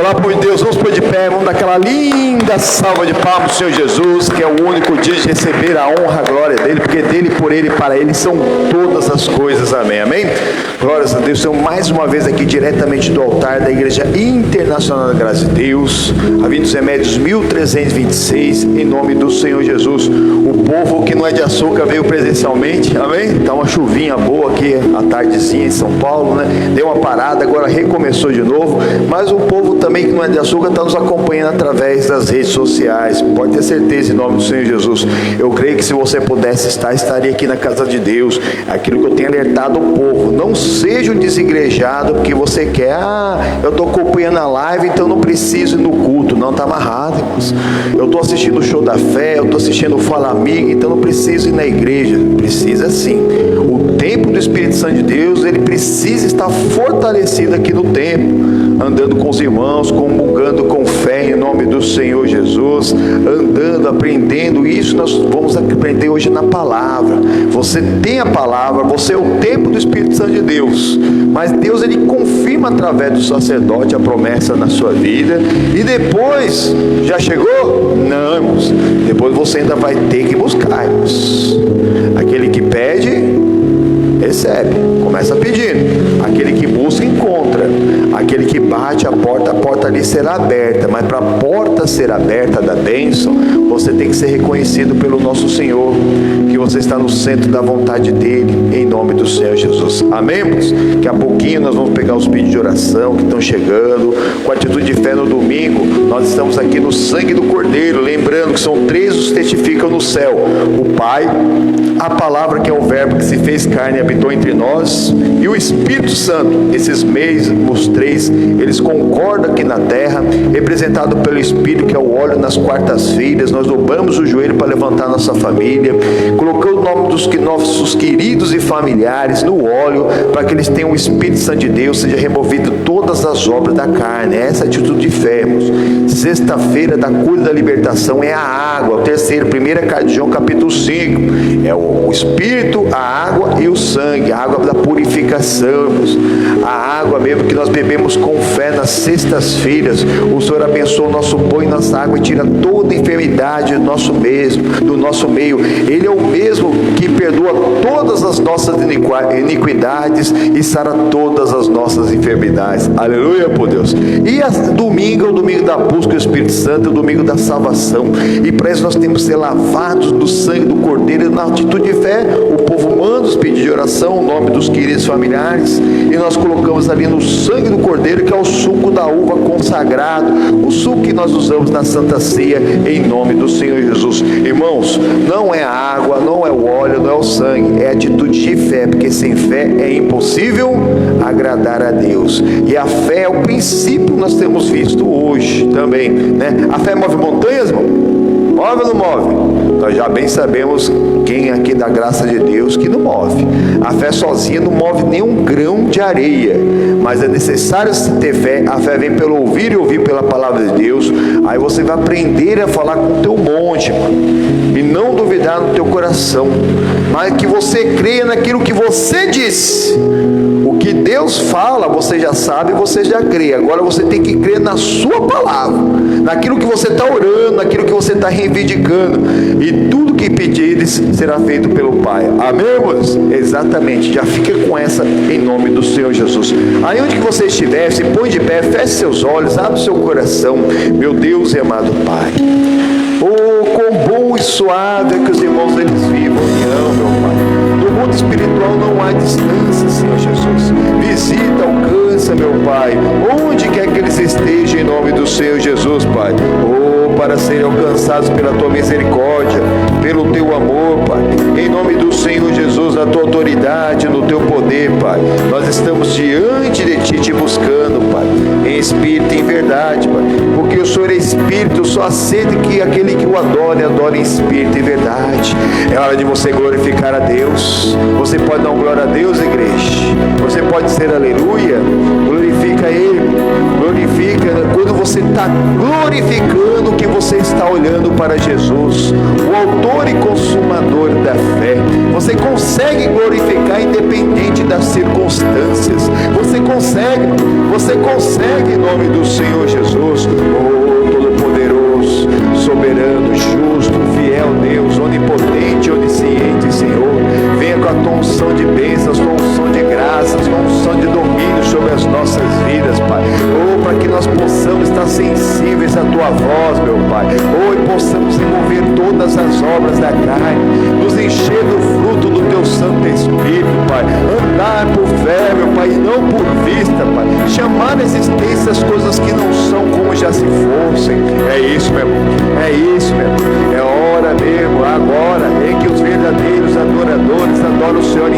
Olá, povo de Deus, vamos pôr de pé, vamos dar aquela linda salva de palmas ao Senhor Jesus, que é o único dia de receber a honra, a glória dele, porque dele, por ele e para ele são todas as coisas, amém, amém? Glórias a Deus. Estamos mais uma vez aqui diretamente do altar da Igreja Internacional da Graça de Deus, Avenida dos Remédios 1326, em nome do Senhor Jesus. O povo que não é de açúcar veio presencialmente, amém? Tá uma chuvinha boa aqui, a tardezinha em São Paulo, né? Deu uma parada, agora recomeçou de novo, mas o povo também que não é de açúcar está nos acompanhando através das redes sociais. Pode ter certeza, em nome do Senhor Jesus. Eu creio que se você pudesse estar, estaria aqui na casa de Deus. Aquilo que eu tenho alertado o povo: não seja um desigrejado porque você quer, eu estou acompanhando a live, então não preciso ir no culto. Não, está amarrado, irmãos. Eu estou assistindo o Show da Fé, eu estou assistindo o Fala Amiga, então não preciso ir na igreja. Precisa sim. O templo do Espírito Santo de Deus, ele precisa estar fortalecido aqui no templo, andando com os irmãos, comungando com fé em nome do Senhor Jesus, andando, aprendendo. Isso nós vamos aprender hoje na palavra. Você tem a palavra, você é o templo do Espírito Santo de Deus, mas Deus, ele confirma através do sacerdote a promessa na sua vida. E depois, já chegou? Não, irmãos. Depois você ainda vai ter que buscar, irmãos. Aquele que pede, recebe. Começa pedindo. Aquele que busca, encontra. Aquele que bate a porta lhe será aberta. Mas para a porta ser aberta da bênção, você tem que ser reconhecido pelo nosso Senhor, que você está no centro da vontade dele, em nome do Senhor Jesus. Amém, irmãos? Daqui a pouquinho nós vamos pegar os pedidos de oração que estão chegando. Com atitude de fé no domingo, nós estamos aqui no sangue do Cordeiro, lembrando que são 3 os que testificam no céu: o Pai, a palavra, que é o verbo que se fez carne e habitou entre nós, e o Espírito Santo. Esses mesmos 3, eles concordam aqui na terra, representado pelo Espírito, que é o óleo. Nas quartas-feiras nós dobramos o joelho para levantar nossa família, colocando o nome dos nossos queridos e familiares no óleo, para que eles tenham o Espírito Santo de Deus, seja removido todas as obras da carne. Essa é a atitude de fé, irmãos. Sexta-feira da cura da libertação é a água. O terceiro, 1 carta de João, capítulo 5, é o Espírito, a água e o sangue, a água da purificação, irmãos. A água mesmo que nós bebemos com fé nas sextas-feiras. O Senhor abençoa o nosso pão e nossa água e tira toda enfermidade do nosso meio. Ele é o mesmo que perdoa todas as nossas iniquidades e sara todas as nossas enfermidades. Aleluia, por Deus. E domingo é o domingo da busca do Espírito Santo, é o domingo da salvação. E para isso nós temos que ser lavados do sangue do Cordeiro. Na atitude de fé, o povo manda os pedidos de oração, o nome dos queridos familiares, e nós colocamos ali no sangue do Cordeiro, que é o suco da uva consagrado, o suco que nós usamos na Santa Ceia, em nome do Senhor Jesus. Irmãos, não é a água, não é o óleo, não é o sangue, é atitude de fé, porque sem fé é impossível agradar a Deus. E a fé é o princípio que nós temos visto hoje também, né? A fé move montanhas, irmão? Move ou não move? Nós já bem sabemos quem aqui da graça de Deus que não move. A fé sozinha não move nem um grão de areia, mas é necessário ter fé. A fé vem pelo ouvir e ouvir pela palavra de Deus. Aí você vai aprender a falar com o teu monte, mano, e não duvidar no teu coração, mas que você creia naquilo que você disse. O que Deus fala, você já sabe, você já crê. Agora você tem que crer na sua palavra, naquilo que você está orando, naquilo que você está reivindicando, e tudo que pedires será feito pelo Pai. Amém, irmãos? Exatamente. Já fica com essa em nome do Senhor Jesus. Aí onde que você estiver, se põe de pé, feche seus olhos, abre o seu coração. Meu Deus e amado Pai, oh, quão bom e suave é que os irmãos eles vivam e amam, meu Pai. No mundo espiritual não há distância, Senhor Jesus. Visita, alcança, meu Pai, onde quer que eles estejam, em nome do Senhor Jesus, Pai. Oh, para serem alcançados pela Tua misericórdia, pelo Teu amor, Pai. Em nome do Senhor Jesus, na Tua autoridade, no Teu poder, Pai. Nós estamos diante de Ti, te buscando, Pai, em espírito e em verdade, Pai. Porque o Senhor é espírito, só aceita que aquele que o adore em espírito e verdade. É hora de você glorificar a Deus. Você pode dar glória a Deus, igreja. Você pode dizer aleluia. Glorifica Ele. Glorifica. Quando você está glorificando, que você está olhando para Jesus, o autor e consumador da fé. Você consegue glorificar independente das circunstâncias. Você consegue em nome do Senhor Jesus. Oh, Todo-Poderoso, soberano, justo, fiel Deus, onipotente, onisciente, Senhor. Venha com a tua unção de bênçãos, tua unção de graças, tua unção de domínio sobre as nossas vidas, Pai. Oh, para que nós possamos estar sensíveis à tua voz, meu Pai. Oh, e possamos remover todas as obras da carne, nos encher do fruto do teu Santo Espírito, Pai. Andar por fé, meu Pai, e não por vista, Pai. Chamar à existência as coisas que não são como já se fossem. É isso, meu irmão. É isso, meu irmão. É hora mesmo, agora, em que os verdadeiros adoradores adoram o Senhor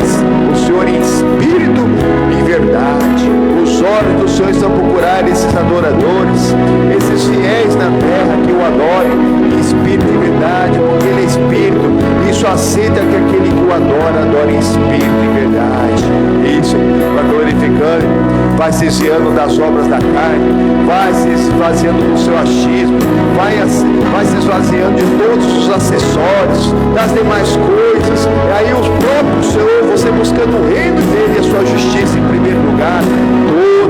em espírito e em verdade. Os olhos do Senhor estão procurando esses adoradores, esses fiéis na terra que o adorem em espírito e verdade, porque Ele é espírito. Isso aceita que aquele que o adora em espírito e verdade. Isso, vai glorificando, vai se esvaziando das obras da carne, vai se esvaziando do seu achismo, vai se esvaziando de todos os acessórios, das demais coisas. E aí o próprio Senhor, você buscando o reino dele e a sua justiça em primeiro lugar,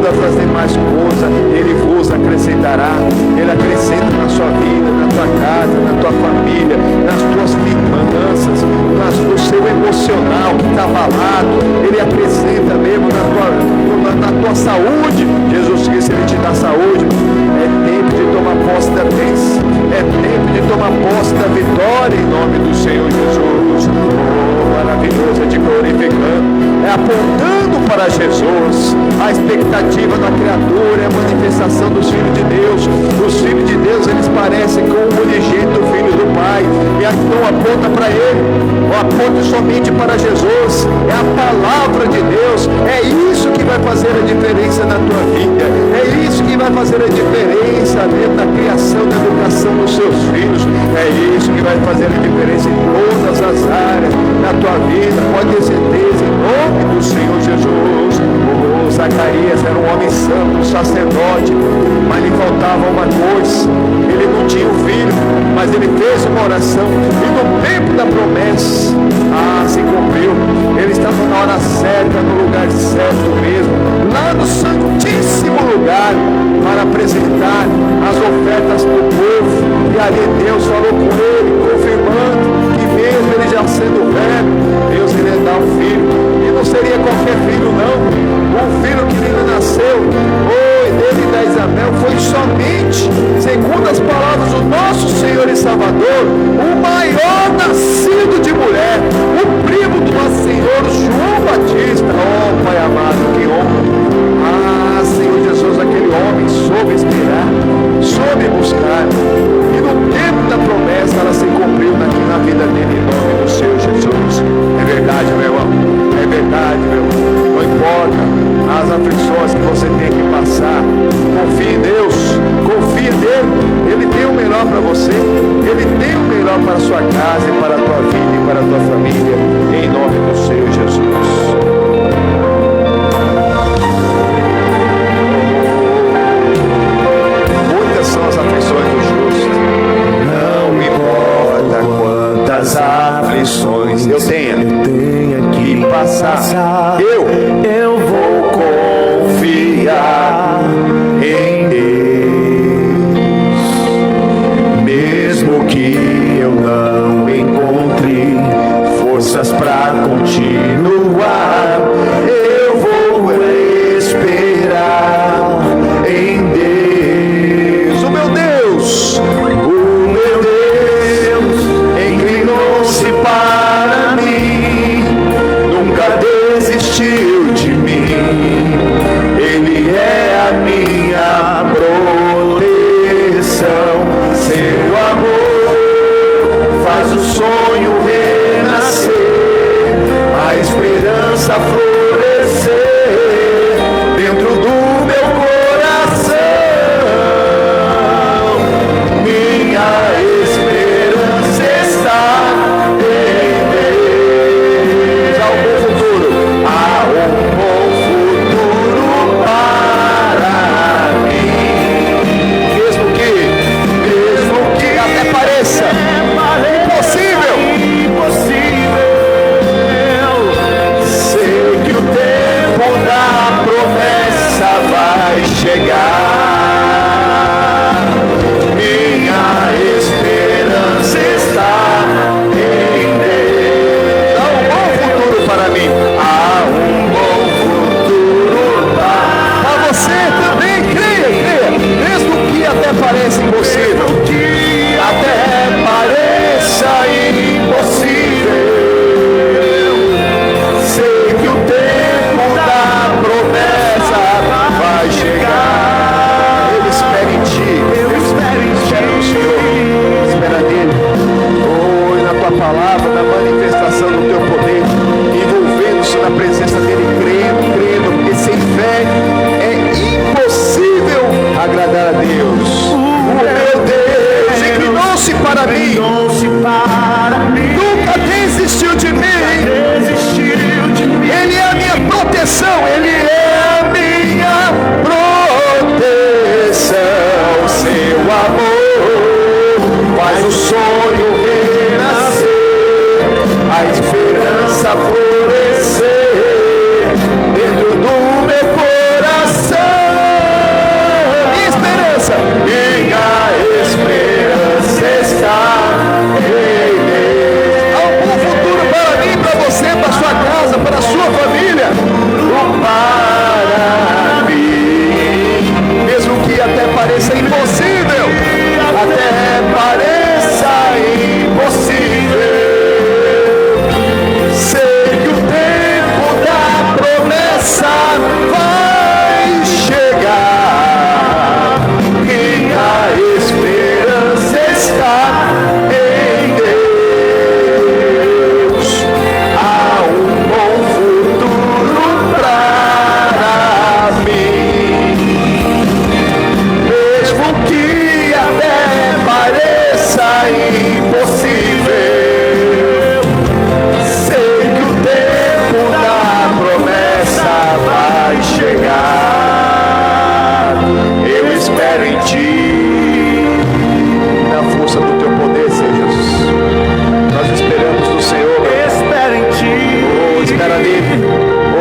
todas as demais coisas Ele vos acrescentará. Ele acrescenta na sua vida, na tua casa, na tua família, nas tuas finanças, no seu emocional que está abalado. Ele acrescenta mesmo na tua saúde. Jesus Cristo, Ele te dá saúde. É tempo de tomar posse da bênção, é tempo de tomar posse da vitória em nome do Senhor Jesus. Oh, maravilhoso, é te glorificando, é apontando para Jesus. A expectativa da criatura é a manifestação dos filhos de Deus. Os filhos de Deus, eles parecem com o unigênito filho do Pai, e então aponta para Ele, ou aponta somente para Jesus. É a palavra de Deus. É isso que vai fazer a diferença na tua vida. É isso que vai fazer a diferença dentro da criação, da educação dos seus filhos. É isso que vai fazer a diferença em todas as áreas da tua vida. Pode ter certeza, em nome do Senhor Jesus. O Zacarias era um homem santo, um sacerdote, mas lhe faltava uma coisa. Ele não tinha um filho, mas ele fez uma oração, e no tempo da promessa, se cumpriu. Ele estava na hora certa, no lugar certo mesmo, lá no santíssimo lugar, para apresentar as ofertas para o povo. E ali Deus falou com ele, confirmando que mesmo ele já sendo velho, Deus iria dar um filho. E não seria qualquer filho não. O filho que lhe nasceu, dele da Isabel, foi somente, segundo as palavras do nosso Senhor e Salvador, o maior nascido de mulher, o primo do nosso Senhor João Batista. Oh, Pai amado, que honra! Senhor Jesus, aquele homem soube esperar, soube buscar, e no tempo da promessa ela se cumpriu na vida dele, em nome do Senhor Jesus. É verdade, meu irmão, é verdade, meu irmão. Não importa as aflições que você tem que passar, confie em Deus, confie nele. Ele tem o melhor para você, Ele tem o melhor para a sua casa e para a tua vida e para a tua família, em nome do Senhor Jesus. São as aflições do justo. Não importa quantas aflições eu tenha que passar, eu vou confiar em Deus. Mesmo que eu não encontre forças para continuar, eu vou esperar em Deus. O meu Deus inclinou-se para mim, nunca desistiu de mim. Ele é a minha proteção. palavra, na manifestação do teu poder, envolvendo-se na presença dele, crendo, porque sem fé é impossível agradar a Deus. O meu Deus inclinou-se para mim, nunca desistiu de mim. Ele é a minha proteção, Ele é a minha proteção. Seu amor faz o sonho renascer, a esperança florescer dentro do meu coração. Minha esperança está em Deus. Há um bom futuro para mim, para você, para sua casa, para a sua família. Para mim, mesmo que até pareça impossível, até pareça impossível, sei que o tempo da promessa vai chegar e a esperança está em Deus. Há um bom futuro para mim, mesmo que até pareça impossível. Sei que o tempo da promessa vai chegar. Eu espero em ti, na força do teu poder, Senhor Jesus. Nós esperamos no Senhor. Espera em ti. Espera nele,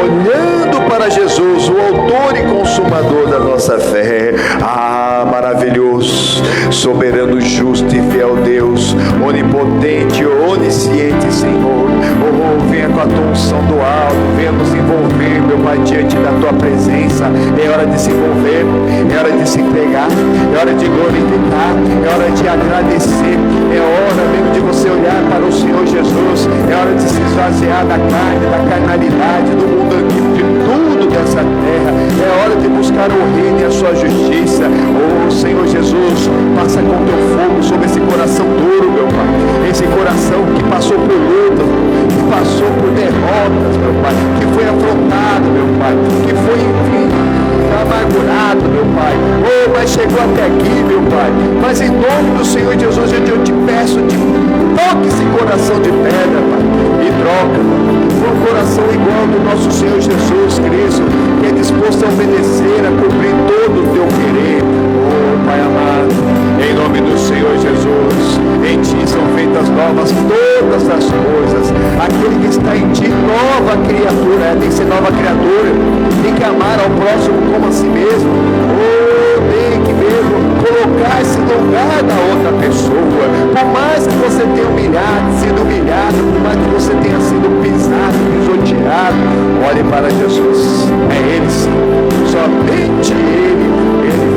olhando para Jesus, o autor e consumador da nossa fé. Ah, maravilhoso, soberano, justo e fiel Deus, onipotente, onisciente Senhor. Oh, venha com a tua unção do alto, venha nos envolver, meu Pai, diante da tua presença. É hora de se envolver, é hora de se entregar, é hora de glorificar, é hora de agradecer, é hora mesmo de você olhar para o Senhor Jesus, é hora de se esvaziar da carne, da carnalidade, do mundo antigo, de tudo dessa terra. É hora de buscar o reino e a sua justiça. Oh Senhor Jesus, passa com teu fogo sobre esse coração duro, meu Pai, esse coração que passou por luta, que passou por derrotas, meu Pai, que foi afrontado, meu Pai, que foi, enfim, amargurado, meu Pai. Oh, mas chegou até aqui, meu Pai. Mas em nome do Senhor Jesus, eu te peço, toque esse coração de pedra, Pai, e troca por um coração igual do nosso Senhor Jesus Cristo, que é disposto a obedecer, a cumprir todo o teu querer. Oh, Pai amado, em nome do Senhor Jesus, em ti são feitas novas todas as coisas. Aquele que está em ti, nova criatura, tem que ser nova criatura, tem que amar ao próximo como a si mesmo. Oh, tem que mesmo colocar-se no lugar da outra pessoa. Por mais que você tenha sido humilhado, por mais que você tenha sido pisado, pisoteado, olhe para Jesus. É Ele sim, somente Ele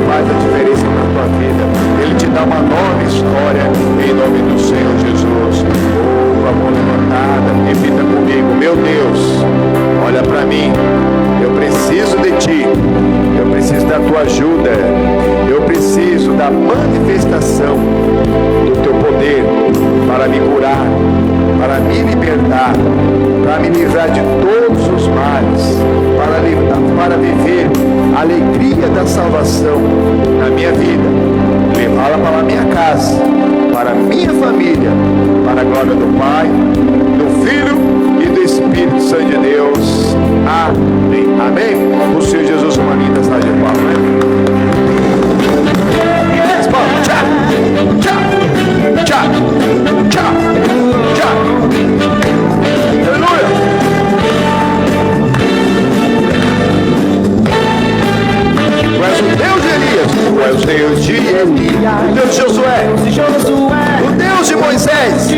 faz a diferença na tua vida. Ele te dá uma nova história, em nome do Senhor Jesus. Oh, com a mão levantada, repita comigo: meu Deus, olha para mim, eu preciso de ti, eu preciso da tua ajuda, eu preciso da manifestação do teu poder para me curar, para me libertar, para me livrar de todos os males, para viver a alegria da salvação na minha vida, levá-la para a minha casa, para a minha família, para a glória do Pai, do Filho e do Espírito Santo de Deus. Amém. Amém. O Senhor Jesus, uma linda salva de palmas, né? Tchau, tchau, tchau, tchau, tchau. Aleluia. Tu és o Deus de Elias, tu és o Deus de Elias, o Deus de Josué, o Deus de Moisés, e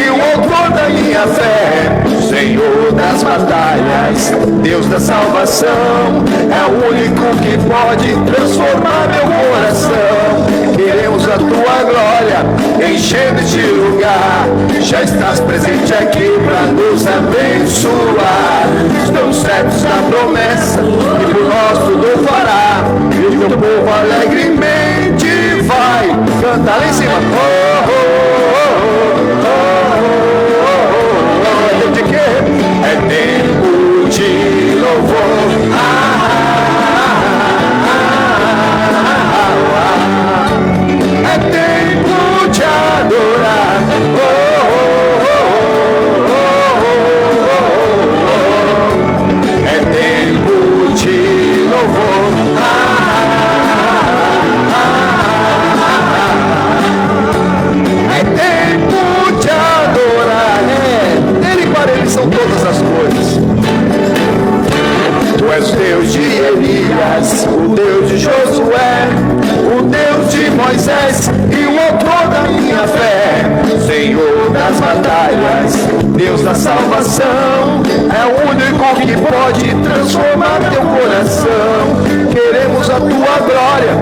o autor da minha fé, Senhor das batalhas, Deus da salvação, é o único que pode transformar meu coração. Queremos a tua glória enchendo este lugar, já estás presente aqui para nos abençoar. Estamos certos da promessa que por nós tudo fará, e o teu povo alegremente vai cantar lá em cima. Oh, oh, oh, oh, oh. das batalhas, Deus da salvação, é o único que pode transformar teu coração. Queremos a tua glória,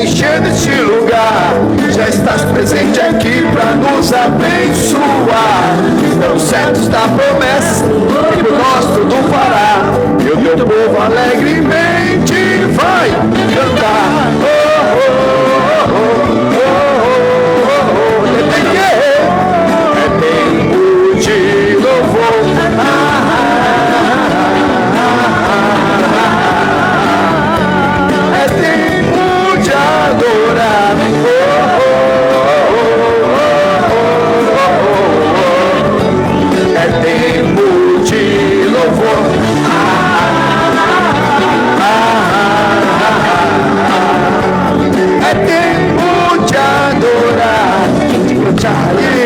enchendo este lugar. Já estás presente aqui para nos abençoar. Estamos certos da promessa, que por nós tudo fará. E o teu povo alegremente vai cantar. Oh, oh, oh, oh, oh, oh, oh. É tempo de louvor. É tempo de adorar. É tempo de louvor. É tempo de adorar.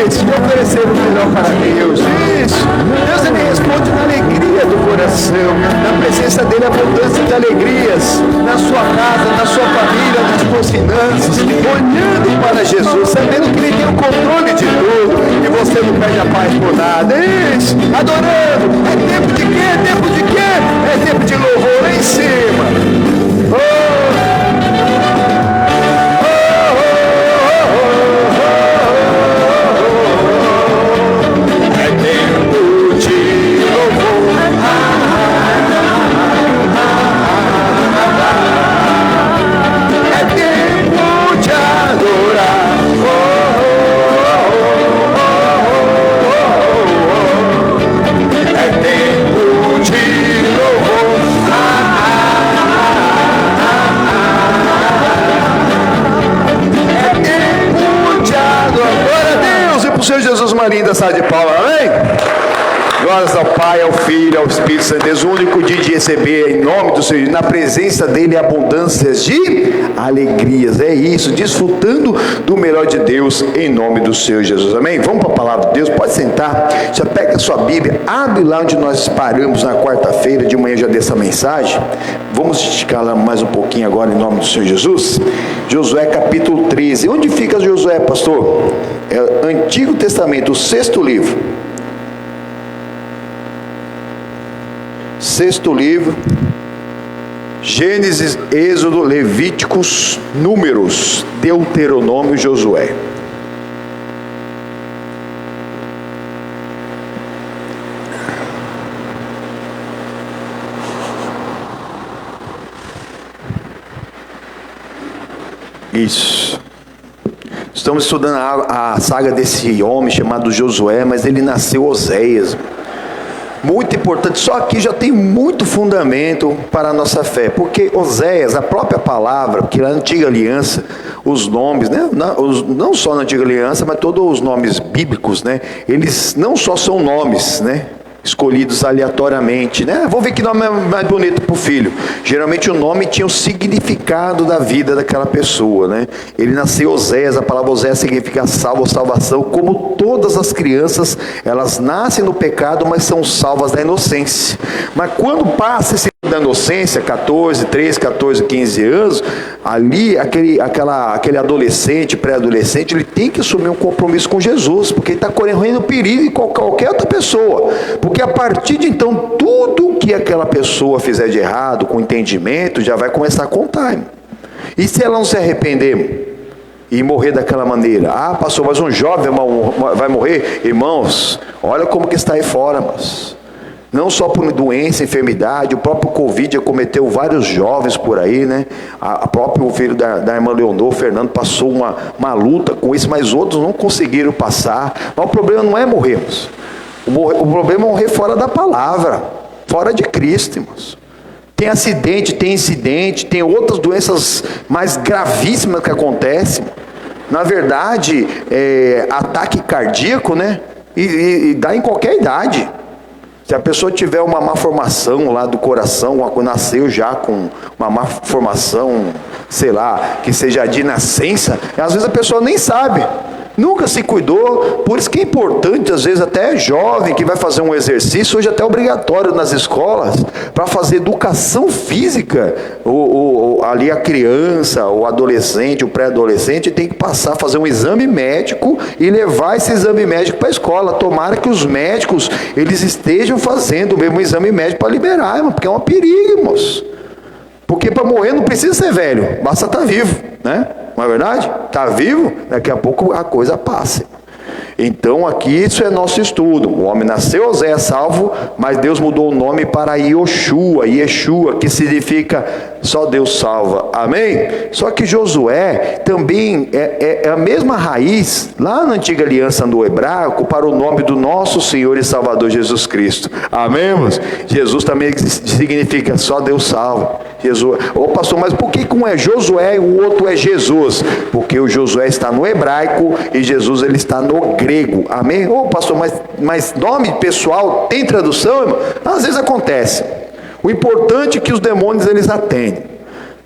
Isso, de oferecer o melhor para Deus. Isso. Deus ele responde na alegria do coração. Na presença dele, abundância de alegrias. Na sua casa, na sua família, nas suas finanças. Olhando para Jesus, sabendo que ele tem o controle de tudo. E você não perde a paz por nada. Isso. Adorando. É tempo de quê? É tempo de quê? É tempo de louvor lá em cima. Oh! Senhor Jesus, uma linda salva de palmas, amém? Glórias ao Pai, ao Filho, ao Espírito Santo, Deus, o único dia de receber em nome do Senhor, na presença dele, abundâncias de alegrias, é isso, desfrutando do melhor de Deus, em nome do Senhor Jesus, amém? Vamos para a palavra de Deus, pode sentar, já pega a sua Bíblia, abre lá onde nós paramos na quarta-feira, de manhã já dei essa mensagem, vamos esticar lá mais um pouquinho agora, em nome do Senhor Jesus. Josué capítulo 13, onde fica Josué, pastor? É Antigo Testamento, o 6º livro. 6º livro. Gênesis, Êxodo, Levíticos, Números, Deuteronômio e Josué. Isso. Estamos estudando a saga desse homem chamado Josué, mas ele nasceu Oséias. Muito importante, só aqui já tem muito fundamento para a nossa fé, porque Oséias, a própria palavra, porque na antiga aliança, os nomes, né, não só na antiga aliança, mas todos os nomes bíblicos, né, eles não só são nomes, né, escolhidos aleatoriamente, né? Vou ver que nome é mais bonito para o filho. Geralmente o nome tinha o significado da vida daquela pessoa, né? Ele nasceu Oséias, a palavra Oséias significa salvo, salvação. Como todas as crianças, elas nascem no pecado, mas são salvas da inocência. Mas quando passa esse da inocência, 14, 13, 14, 15 anos, ali aquele adolescente, pré-adolescente, ele tem que assumir um compromisso com Jesus, porque ele está correndo perigo em qualquer outra pessoa, porque a partir de então, tudo que aquela pessoa fizer de errado, com entendimento, já vai começar a contar. E se ela não se arrepender e morrer daquela maneira? Ah, pastor, mas um jovem vai morrer? Irmãos, olha como que está aí fora, mas não só por doença, enfermidade, o próprio Covid acometeu vários jovens por aí, né? A próprio filho da irmã Leonor, Fernando, passou uma luta com isso, mas outros não conseguiram passar. Mas o problema não é morrermos. O problema é morrer fora da palavra, fora de Cristo, irmãos. Tem acidente, tem incidente, tem outras doenças mais gravíssimas que acontecem. Na verdade, ataque cardíaco, né? E dá em qualquer idade. Se a pessoa tiver uma má formação lá do coração, nasceu já com uma má formação, sei lá, que seja de nascença, às vezes a pessoa nem sabe. Nunca se cuidou. Por isso que é importante, às vezes até jovem que vai fazer um exercício, hoje até obrigatório nas escolas, para fazer educação física, ali a criança, o adolescente, o pré-adolescente tem que passar, fazer um exame médico e levar esse exame médico para a escola. Tomara que os médicos, eles estejam fazendo o mesmo exame médico para liberar, irmão, porque é um perigo, irmãos. Porque para morrer não precisa ser velho, basta estar vivo, né? Não é verdade? Está vivo, daqui a pouco a coisa passa. Então aqui isso é nosso estudo. O homem nasceu, Zé é salvo, mas Deus mudou o nome para Yoshua, que significa só Deus salva. Amém? Só que Josué também é a mesma raiz, lá na antiga aliança no hebraico, para o nome do nosso Senhor e Salvador Jesus Cristo. Amém, irmãos? Jesus também significa só Deus salva. Jesus. Ô pastor, mas por que um é Josué e o outro é Jesus? Porque o Josué está no hebraico e Jesus ele está no grego. Amém? Ô pastor, mas nome pessoal tem tradução, irmão? Às vezes acontece. O importante é que os demônios eles atendem.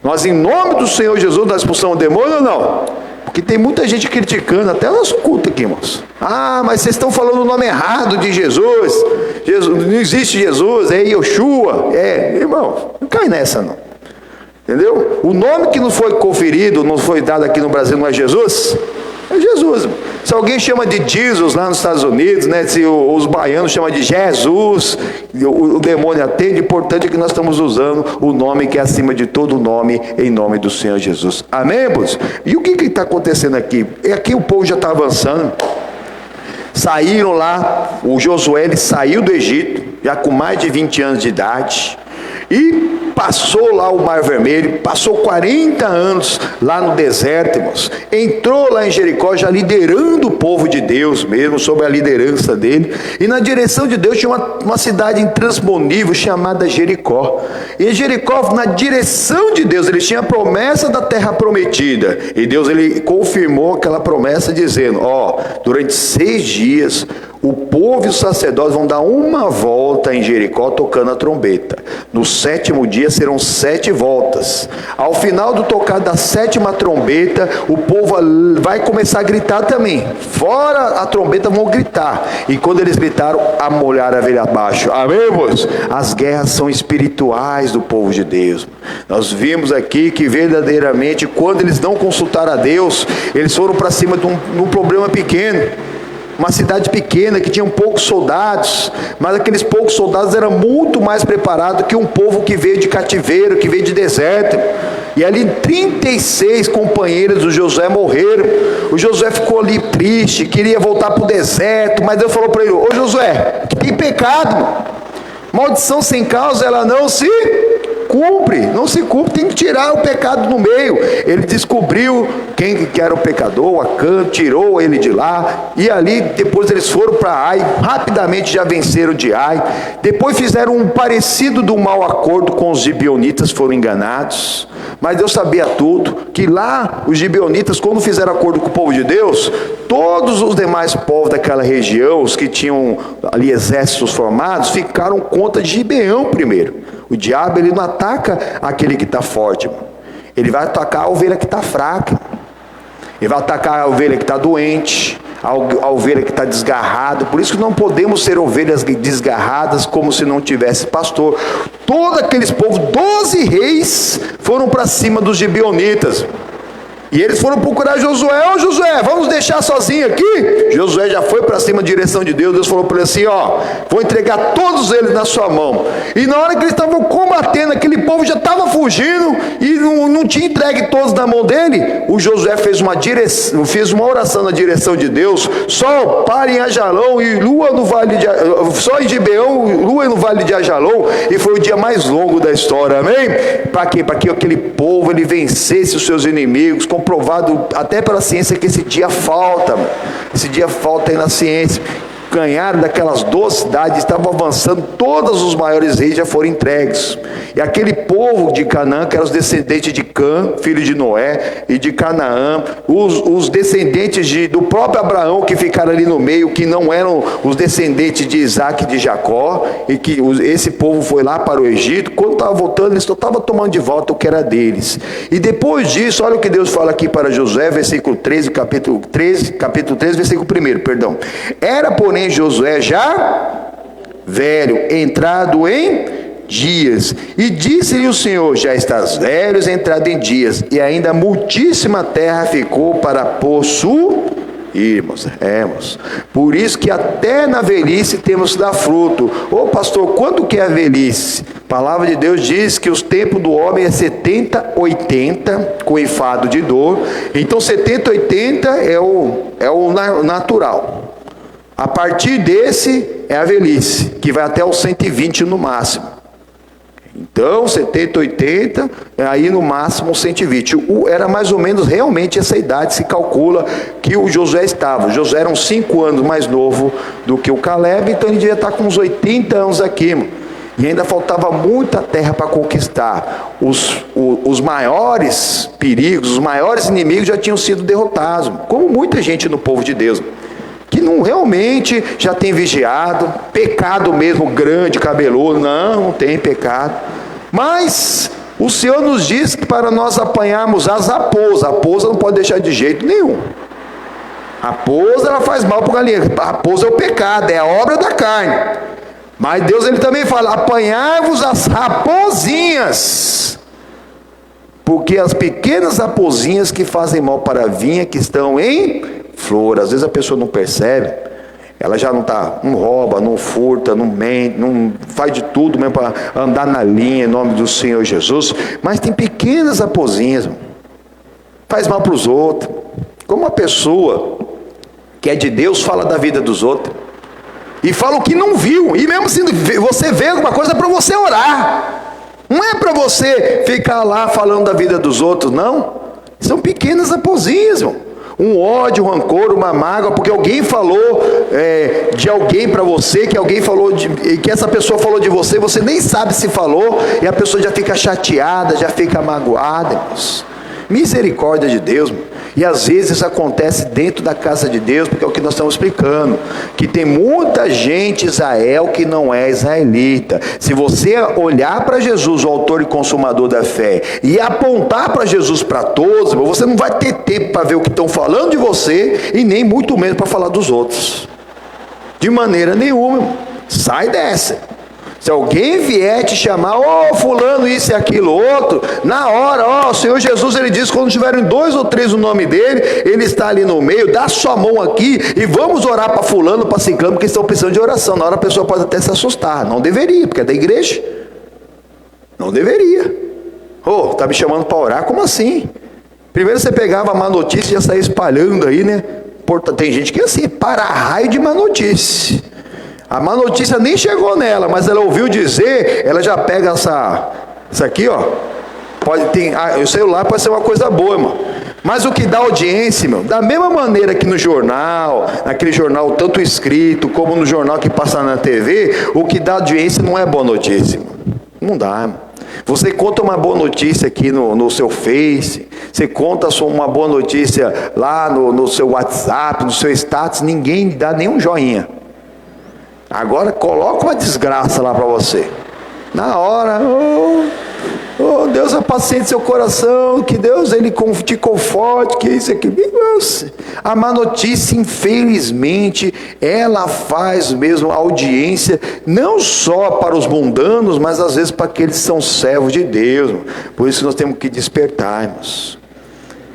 Nós, em nome do Senhor Jesus, nós expulsamos o demônio ou não? Porque tem muita gente criticando, até nosso culto aqui, irmãos. Ah, mas vocês estão falando o nome errado de Jesus. Não existe Jesus, é Yoshua. Irmão, não cai nessa não. Entendeu? O nome que não foi conferido, não foi dado aqui no Brasil, não é Jesus? É Jesus. Se alguém chama de Jesus lá nos Estados Unidos, né? Se os baianos chamam de Jesus, o demônio atende. O importante é que nós estamos usando o nome que é acima de todo nome, em nome do Senhor Jesus. Amém, irmãos? E o que está acontecendo aqui? Aqui o povo já está avançando. Saíram lá, o Josué ele saiu do Egito, já com mais de 20 anos de idade. E passou lá o Mar Vermelho, passou 40 anos lá no deserto, irmãos. Entrou lá em Jericó, já liderando o povo de Deus mesmo, sob a liderança dele. E na direção de Deus tinha uma cidade intransponível chamada Jericó. E Jericó, na direção de Deus, ele tinha a promessa da terra prometida. E Deus ele confirmou aquela promessa dizendo, durante 6 dias... o povo e os sacerdotes vão dar uma volta em Jericó tocando a trombeta. No 7º dia serão 7 voltas. Ao final do tocar da 7ª trombeta, o povo vai começar a gritar também. Fora a trombeta vão gritar. E quando eles gritaram, amolharam a velha abaixo. Amém, irmãos? As guerras são espirituais do povo de Deus. Nós vimos aqui que verdadeiramente, quando eles não consultaram a Deus, eles foram para cima de um problema pequeno. Uma cidade pequena que tinha poucos soldados, mas aqueles poucos soldados eram muito mais preparados que um povo que veio de cativeiro, que veio de deserto. E ali 36 companheiros do Josué morreram. O Josué ficou ali triste, queria voltar para o deserto, mas Deus falou para ele, ô Josué, tem pecado, maldição sem causa ela não se cumpre, não se cumpre, tem que tirar o pecado do meio. Ele descobriu quem que era o pecador, Acã, tirou ele de lá, e ali depois eles foram para Ai, rapidamente já venceram de Ai, depois fizeram um parecido do mau acordo com os gibeonitas, foram enganados, mas Deus sabia tudo, que lá os gibeonitas, quando fizeram acordo com o povo de Deus, todos os demais povos daquela região, os que tinham ali exércitos formados, ficaram contra de Gibeão primeiro. O diabo ele não ataca aquele que está forte, ele vai atacar a ovelha que está fraca, ele vai atacar a ovelha que está doente, a ovelha que está desgarrada. Por isso que não podemos ser ovelhas desgarradas como se não tivesse pastor. Todos aqueles povos, 12 reis foram para cima dos gibeonitas. E eles foram procurar Josué. Ô Josué, vamos deixar sozinho aqui? Josué já foi para cima, direção de Deus. Deus falou para ele assim, vou entregar todos eles na sua mão. E na hora que eles estavam combatendo, aquele povo já estava fugindo e não tinha entregue todos na mão dele. O Josué fez uma oração na direção de Deus. Sol, pare em Ajalão e lua no vale de Sol em Gibeão, lua no vale de Ajalão. E foi o dia mais longo da história, amém? Para quê? Para que aquele povo ele vencesse os seus inimigos, comprovado até pela ciência que esse dia falta, esse dia falta aí na ciência. ganharam daquelas 12 cidades, estavam avançando, todos os maiores reis já foram entregues. E aquele povo de Canaã, que eram os descendentes de Cã, filho de Noé, e de Canaã, os descendentes do próprio Abraão, que ficaram ali no meio, que não eram os descendentes de Isaac e de Jacó, e que esse povo foi lá para o Egito. Quando estava voltando, eles só estavam tomando de volta o que era deles. E depois disso, olha o que Deus fala aqui para Josué, versículo 13, capítulo 13, versículo 1, perdão. Era, porém, Josué já velho, entrado em dias, e disse-lhe o Senhor: já estás velho, entrado em dias, e ainda muitíssima terra ficou para possuirmos. Por isso que até na velhice temos que dar fruto. Ô pastor, quando que é a velhice? A palavra de Deus diz que os tempos do homem é 70, 80, com enfado de dor. Então 70, 80 é o natural. A partir desse é a velhice, que vai até os 120 no máximo. Então 70, 80, aí no máximo 120. Era mais ou menos realmente essa idade, se calcula que o Josué estava. O Josué era uns 5 anos mais novo do que o Caleb, então ele devia estar com uns 80 anos aqui, mano. E ainda faltava muita terra para conquistar. Os maiores perigos, os maiores inimigos já tinham sido derrotados, como muita gente no povo de Deus, que não realmente já tem vigiado, pecado mesmo grande, cabeludo, não tem pecado. Mas o Senhor nos diz que para nós apanharmos as raposas, a raposa não pode deixar de jeito nenhum. A raposa, ela faz mal para o galinheiro. A raposa é o pecado, é a obra da carne. Mas Deus, ele também fala: apanhai-vos as raposinhas, porque as pequenas raposinhas que fazem mal para a vinha, que estão em flor. Às vezes a pessoa não percebe, ela já não rouba, não furta, não mente, não faz de tudo mesmo para andar na linha em nome do Senhor Jesus, mas tem pequenas raposinhas, faz mal para os outros. Como uma pessoa que é de Deus fala da vida dos outros, e fala o que não viu, e mesmo se você vê alguma coisa, é para você orar, não é para você ficar lá falando da vida dos outros, não. São pequenas raposinhas, irmão. Um ódio, um rancor, uma mágoa, porque alguém falou de alguém para você, que alguém falou que essa pessoa falou de você, você nem sabe se falou, e a pessoa já fica chateada, já fica magoada, irmãos. Misericórdia de Deus, irmão. E às vezes isso acontece dentro da casa de Deus, porque é o que nós estamos explicando, que tem muita gente Israel que não é israelita. Se você olhar para Jesus, o autor e consumador da fé, e apontar para Jesus para todos, você não vai ter tempo para ver o que estão falando de você, e nem muito menos para falar dos outros, de maneira nenhuma, irmão. Sai dessa. Se alguém vier te chamar, fulano, isso e aquilo, outro, na hora, o Senhor Jesus, ele diz, quando tiverem 2 ou 3 o nome dele, ele está ali no meio, dá sua mão aqui, e vamos orar para fulano, para ciclano, porque estão precisando de oração. Na hora a pessoa pode até se assustar, não deveria, porque é da igreja, não deveria. Está me chamando para orar, como assim? Primeiro você pegava a má notícia e já saía espalhando aí, né? Tem gente que é assim, para raio de má notícia. A má notícia nem chegou nela, mas ela ouviu dizer, ela já pega isso aqui, o celular pode ser uma coisa boa, irmão. Mas o que dá audiência, irmão, da mesma maneira que no jornal, naquele jornal tanto escrito, como no jornal que passa na TV, o que dá audiência não é boa notícia, irmão. Não dá, irmão. Você conta uma boa notícia aqui no seu Face, você conta uma boa notícia lá no seu WhatsApp, no seu status, ninguém dá nenhum joinha. Agora coloca uma desgraça lá para você. Na hora, Deus apaciente seu coração, que Deus ele te conforte, que isso aqui. A má notícia, infelizmente, ela faz mesmo audiência, não só para os mundanos, mas às vezes para aqueles que são servos de Deus. Por isso nós temos que despertar, irmãos.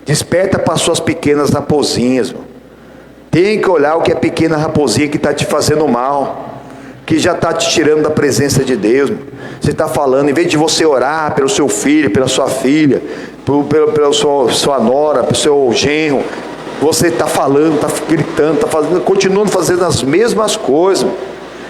Desperta para as suas pequenas raposinhas, irmão. Tem que olhar o que é pequena raposinha que está te fazendo mal, que já está te tirando da presença de Deus. Você está falando, em vez de você orar pelo seu filho, pela sua filha, pela sua nora, pelo seu genro, você está falando, está gritando, está fazendo, continuando fazendo as mesmas coisas.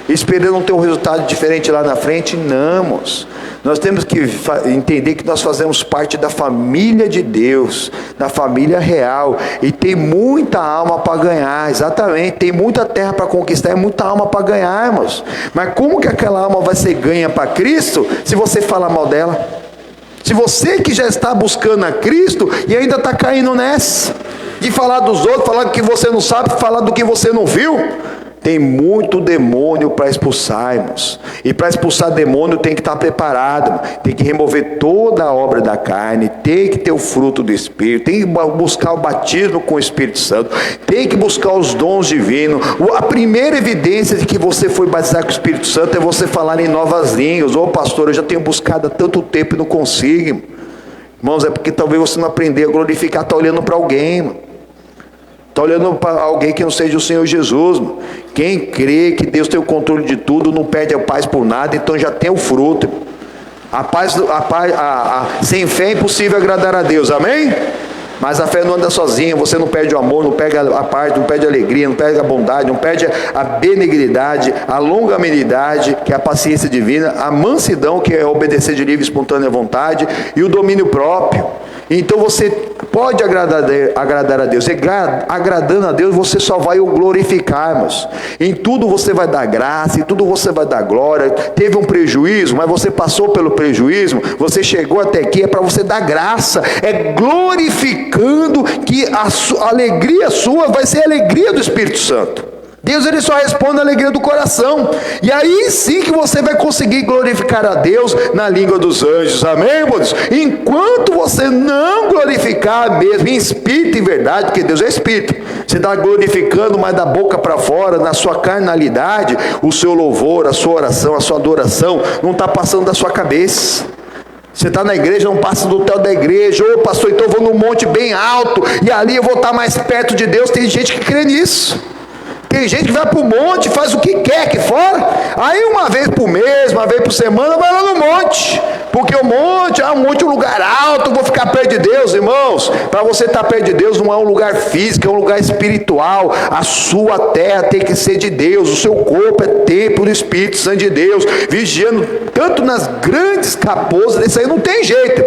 esperando ter um resultado diferente lá na frente. Não, moço. Nós temos que entender que nós fazemos parte da família de Deus, da família real, e tem muita alma para ganhar, exatamente, tem muita terra para conquistar, e muita alma para ganhar, irmãos. Mas como que aquela alma vai ser ganha para Cristo, se você falar mal dela? Se você que já está buscando a Cristo, e ainda está caindo nessa, de falar dos outros, falar do que você não sabe, falar do que você não viu, tem muito demônio para expulsar, irmãos. E para expulsar demônio tem que estar preparado, tem que remover toda a obra da carne, tem que ter o fruto do Espírito, tem que buscar o batismo com o Espírito Santo, tem que buscar os dons divinos. A primeira evidência de que você foi batizado com o Espírito Santo é você falar em novas línguas. Ô pastor, eu já tenho buscado há tanto tempo e não consigo. Irmãos, é porque talvez você não aprendeu a glorificar, está olhando para alguém, irmão. Está olhando para alguém que não seja o Senhor Jesus, mano. Quem crê que Deus tem o controle de tudo, não perde a paz por nada, então já tem o fruto. Sem fé é impossível agradar a Deus, amém? Mas a fé não anda sozinha, você não perde o amor, não perde a paz, não perde a alegria, não perde a bondade, não perde a benignidade, a longanimidade, que é a paciência divina, a mansidão, que é obedecer de livre e espontânea vontade, e o domínio próprio. Então você pode agradar a Deus. E agradando a Deus, você só vai o glorificar, irmãos. Em tudo você vai dar graça, em tudo você vai dar glória. Teve um prejuízo, mas você passou pelo prejuízo, você chegou até aqui, é para você dar graça, é glorificando, que a alegria sua vai ser a alegria do Espírito Santo. Deus, ele só responde a alegria do coração, e aí sim que você vai conseguir glorificar a Deus na língua dos anjos, amém, irmãos? Enquanto você não glorificar mesmo em espírito e verdade, porque Deus é espírito, você está glorificando, mas da boca para fora, na sua carnalidade, o seu louvor, a sua oração, a sua adoração, não está passando da sua cabeça. Você está na igreja, não passa do teto da igreja. Ô pastor, então eu vou num monte bem alto, e ali eu vou estar mais perto de Deus. Tem gente que crê nisso. Tem gente que vai para o monte, faz o que quer aqui fora, aí uma vez por mês, uma vez por semana, vai lá no monte, porque o monte é um lugar alto, vou ficar perto de Deus. Irmãos, para você estar perto de Deus não é um lugar físico, é um lugar espiritual. A sua terra tem que ser de Deus, o seu corpo é templo do Espírito Santo de Deus, vigiando tanto nas grandes raposas, isso aí não tem jeito,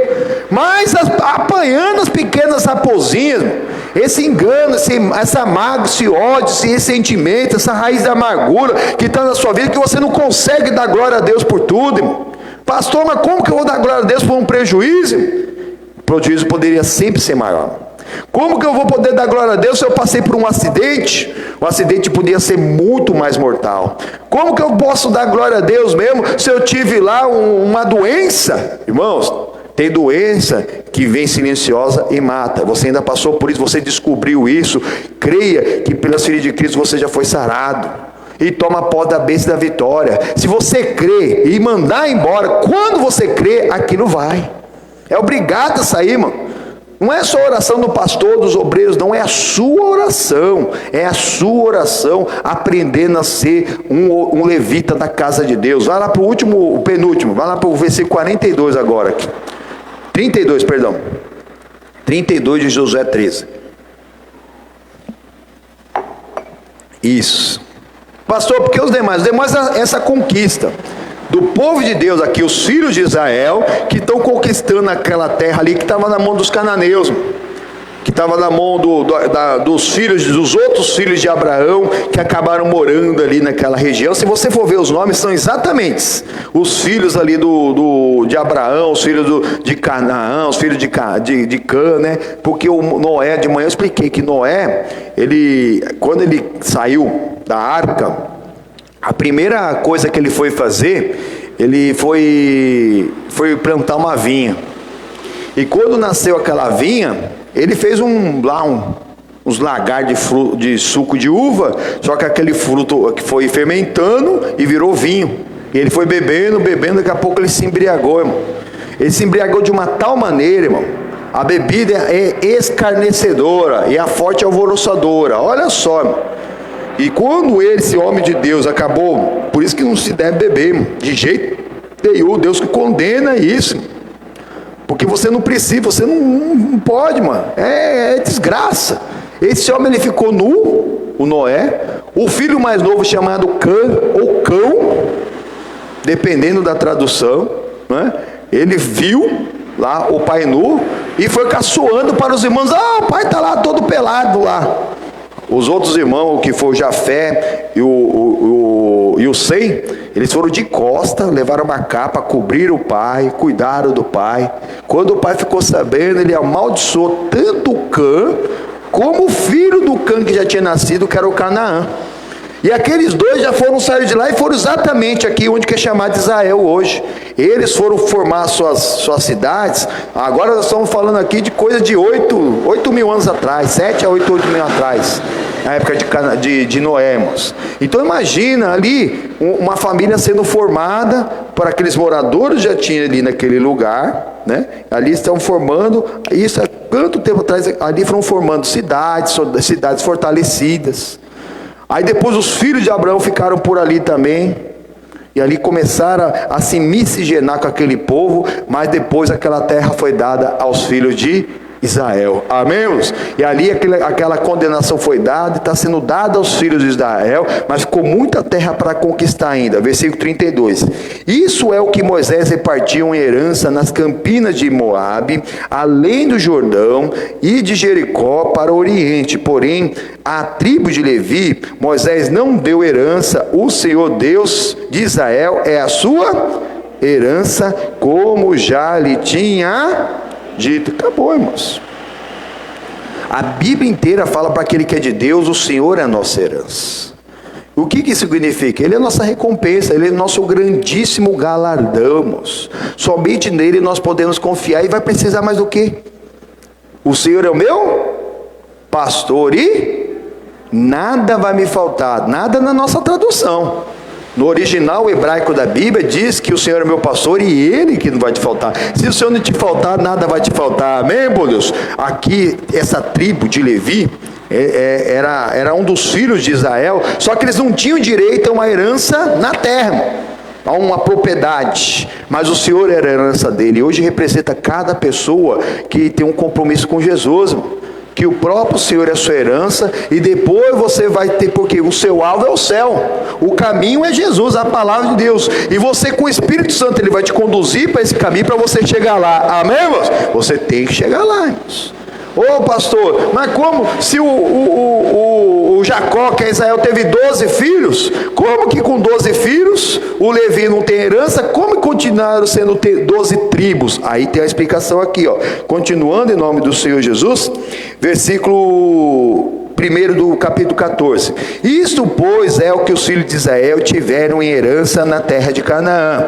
mas apanhando as pequenas raposinhas, esse engano, essa mágoa, esse ódio, esse ressentimento, essa raiz da amargura que está na sua vida, que você não consegue dar glória a Deus por tudo, irmão. Pastor, mas como que eu vou dar glória a Deus por um prejuízo? O prejuízo poderia sempre ser maior. Como que eu vou poder dar glória a Deus se eu passei por um acidente? O acidente podia ser muito mais mortal. Como que eu posso dar glória a Deus mesmo se eu tive lá uma doença? Irmãos, tem doença que vem silenciosa e mata. Você ainda passou por isso, você descobriu isso. Creia que pelas feridas de Cristo você já foi sarado. E toma posse da bênção da vitória. Se você crê e mandar embora, quando você crê, aquilo vai. É obrigado a sair, mano. Não é só a oração do pastor, dos obreiros, não. É a sua oração. É a sua oração aprendendo a ser um levita da casa de Deus. Vai lá para o penúltimo. Vai lá para o versículo 42 agora aqui. 32, perdão. 32 de Josué 13. Isso. Pastor, porque os demais essa conquista do povo de Deus aqui, os filhos de Israel, que estão conquistando aquela terra ali que estava na mão dos cananeus, que estava na mão dos outros filhos de Abraão, que acabaram morando ali naquela região. Se você for ver os nomes, são exatamente os filhos ali de Abraão, os filhos de Canaã, os filhos de Cã, né? Porque o Noé, de manhã eu expliquei que Noé, quando ele saiu da arca, a primeira coisa que ele foi fazer, ele foi plantar uma vinha. E quando nasceu aquela vinha, ele fez uns lagartos de suco de uva, só que aquele fruto que foi fermentando e virou vinho. E ele foi bebendo, daqui a pouco ele se embriagou, irmão. Ele se embriagou de uma tal maneira, irmão. A bebida é escarnecedora e a forte é alvoroçadora. Olha só, irmão. E quando esse homem de Deus acabou, por isso que não se deve beber, irmão, de jeito nenhum. Deus que condena isso, irmão. Porque você não precisa, você não pode, mano. É desgraça. Esse homem ele ficou nu, o Noé. O filho mais novo chamado Cã, ou Cão, dependendo da tradução, né? Ele viu lá o pai nu e foi caçoando para os irmãos: ah, o pai está lá todo pelado lá. Os outros irmãos, que foi o Jafé e o Sem, eles foram de costa, levaram uma capa, cobriram o pai, cuidaram do pai. Quando o pai ficou sabendo, ele amaldiçoou tanto o Cã, como o filho do Cã que já tinha nascido, que era o Canaã. E aqueles dois já saíram de lá e foram exatamente aqui onde que é chamado de Israel hoje. Eles foram formar suas cidades. Agora nós estamos falando aqui de coisa de 8 mil anos atrás, 7 a 8 mil atrás, na época de Noé, irmãos. Então imagina ali uma família sendo formada por aqueles moradores já tinham ali naquele lugar, né? Ali estão formando, isso há quanto tempo atrás, ali foram formando cidades fortalecidas. Aí depois os filhos de Abraão ficaram por ali também, e ali começaram a se miscigenar com aquele povo, mas depois aquela terra foi dada aos filhos de Israel. Amém, irmãos? E ali aquela condenação foi dada, está sendo dada aos filhos de Israel, mas ficou muita terra para conquistar ainda. Versículo 32. Isso é o que Moisés repartiu em herança nas campinas de Moabe, além do Jordão e de Jericó para o oriente. Porém, à tribo de Levi, Moisés não deu herança. O Senhor Deus de Israel é a sua herança, como já lhe tinha dito. Acabou, irmãos. A Bíblia inteira fala para aquele que é de Deus: o Senhor é a nossa herança. O que isso significa? Ele é a nossa recompensa, Ele é o nosso grandíssimo galardão, irmãos. Somente nele nós podemos confiar. E vai precisar mais do quê? O Senhor é o meu pastor e nada vai me faltar. Nada na nossa tradução. No original hebraico da Bíblia diz que o Senhor é meu pastor e Ele que não vai te faltar. Se o Senhor não te faltar, nada vai te faltar. Amém, meu Deus? Aqui, essa tribo de Levi era um dos filhos de Israel, só que eles não tinham direito a uma herança na terra, a uma propriedade, mas o Senhor era a herança dele. Hoje representa cada pessoa que tem um compromisso com Jesus, irmão. Que o próprio Senhor é a sua herança, e depois você vai ter, porque o seu alvo é o céu, o caminho é Jesus, a palavra de Deus, e você com o Espírito Santo, Ele vai te conduzir para esse caminho, para você chegar lá. Amém, irmãos? Você tem que chegar lá, irmãos. Ô pastor, mas como se o Jacó, que é Israel, teve 12 filhos, como que com 12 filhos o Levi não tem herança? Como continuaram sendo 12 tribos? Aí tem a explicação aqui, ó. Continuando em nome do Senhor Jesus, versículo 1 do capítulo 14. Isto, pois, é o que os filhos de Israel tiveram em herança na terra de Canaã.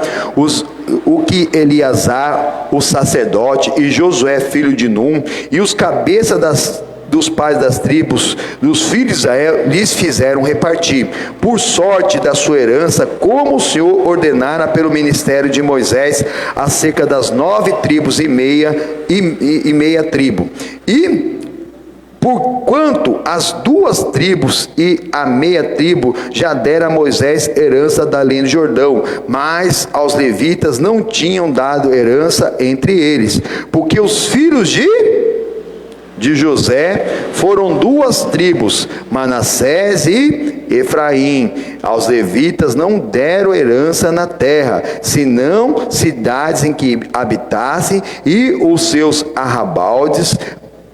O que Eleazar, o sacerdote, e Josué, filho de Num, e os cabeças dos pais das tribos dos filhos de Israel lhes fizeram repartir, por sorte da sua herança, como o Senhor ordenara pelo ministério de Moisés, acerca das 9 tribos e meia tribo. E porquanto as 2 tribos e a meia tribo já deram a Moisés herança da além do Jordão, mas aos levitas não tinham dado herança entre eles, porque os filhos de José foram 2 tribos, Manassés e Efraim. Aos levitas não deram herança na terra, senão cidades em que habitassem, e os seus arrabaldes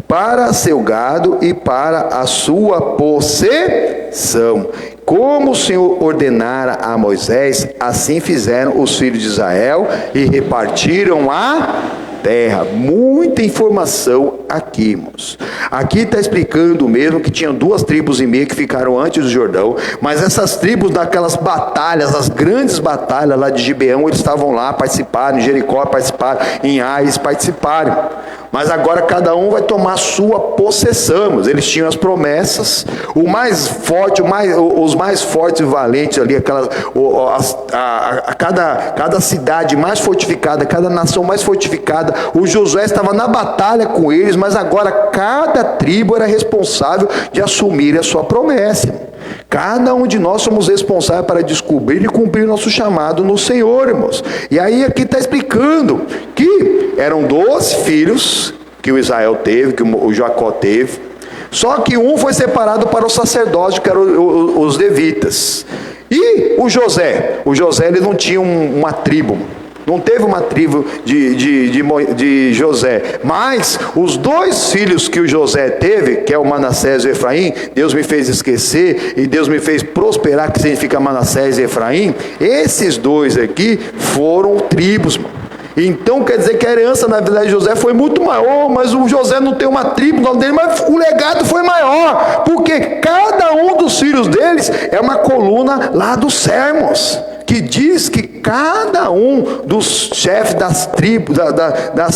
para seu gado e para a sua possessão. Como o Senhor ordenara a Moisés, assim fizeram os filhos de Israel e repartiram a terra. Muita informação aqui, irmãos. Aqui está explicando mesmo que tinham 2 tribos e meia que ficaram antes do Jordão, mas essas tribos daquelas batalhas, as grandes batalhas lá de Gibeão, eles estavam lá, participaram, em Jericó participaram, em Ais participaram. Mas agora cada um vai tomar a sua possessão. Eles tinham as promessas. O mais forte, os mais fortes e valentes ali, cada cidade mais fortificada, cada nação mais fortificada, o Josué estava na batalha com eles, mas agora cada tribo era responsável de assumir a sua promessa. Cada um de nós somos responsáveis para descobrir e cumprir nosso chamado no Senhor, irmãos. E aí aqui está explicando que eram 12 filhos que o Israel teve, que o Jacó teve. Só que um foi separado para o sacerdócio, que eram os levitas. E o José? O José, ele não tinha uma tribo. Não teve uma tribo de José. Mas os dois filhos que o José teve, que é o Manassés e o Efraim, Deus me fez esquecer e Deus me fez prosperar, que significa Manassés e Efraim. Esses dois aqui foram tribos, mano. Então quer dizer que a herança na vida de José foi muito maior, mas o José não tem uma tribo, não dele, mas o legado foi maior, porque cada um dos filhos deles é uma coluna lá dos sermos, que diz que cada um dos chefes das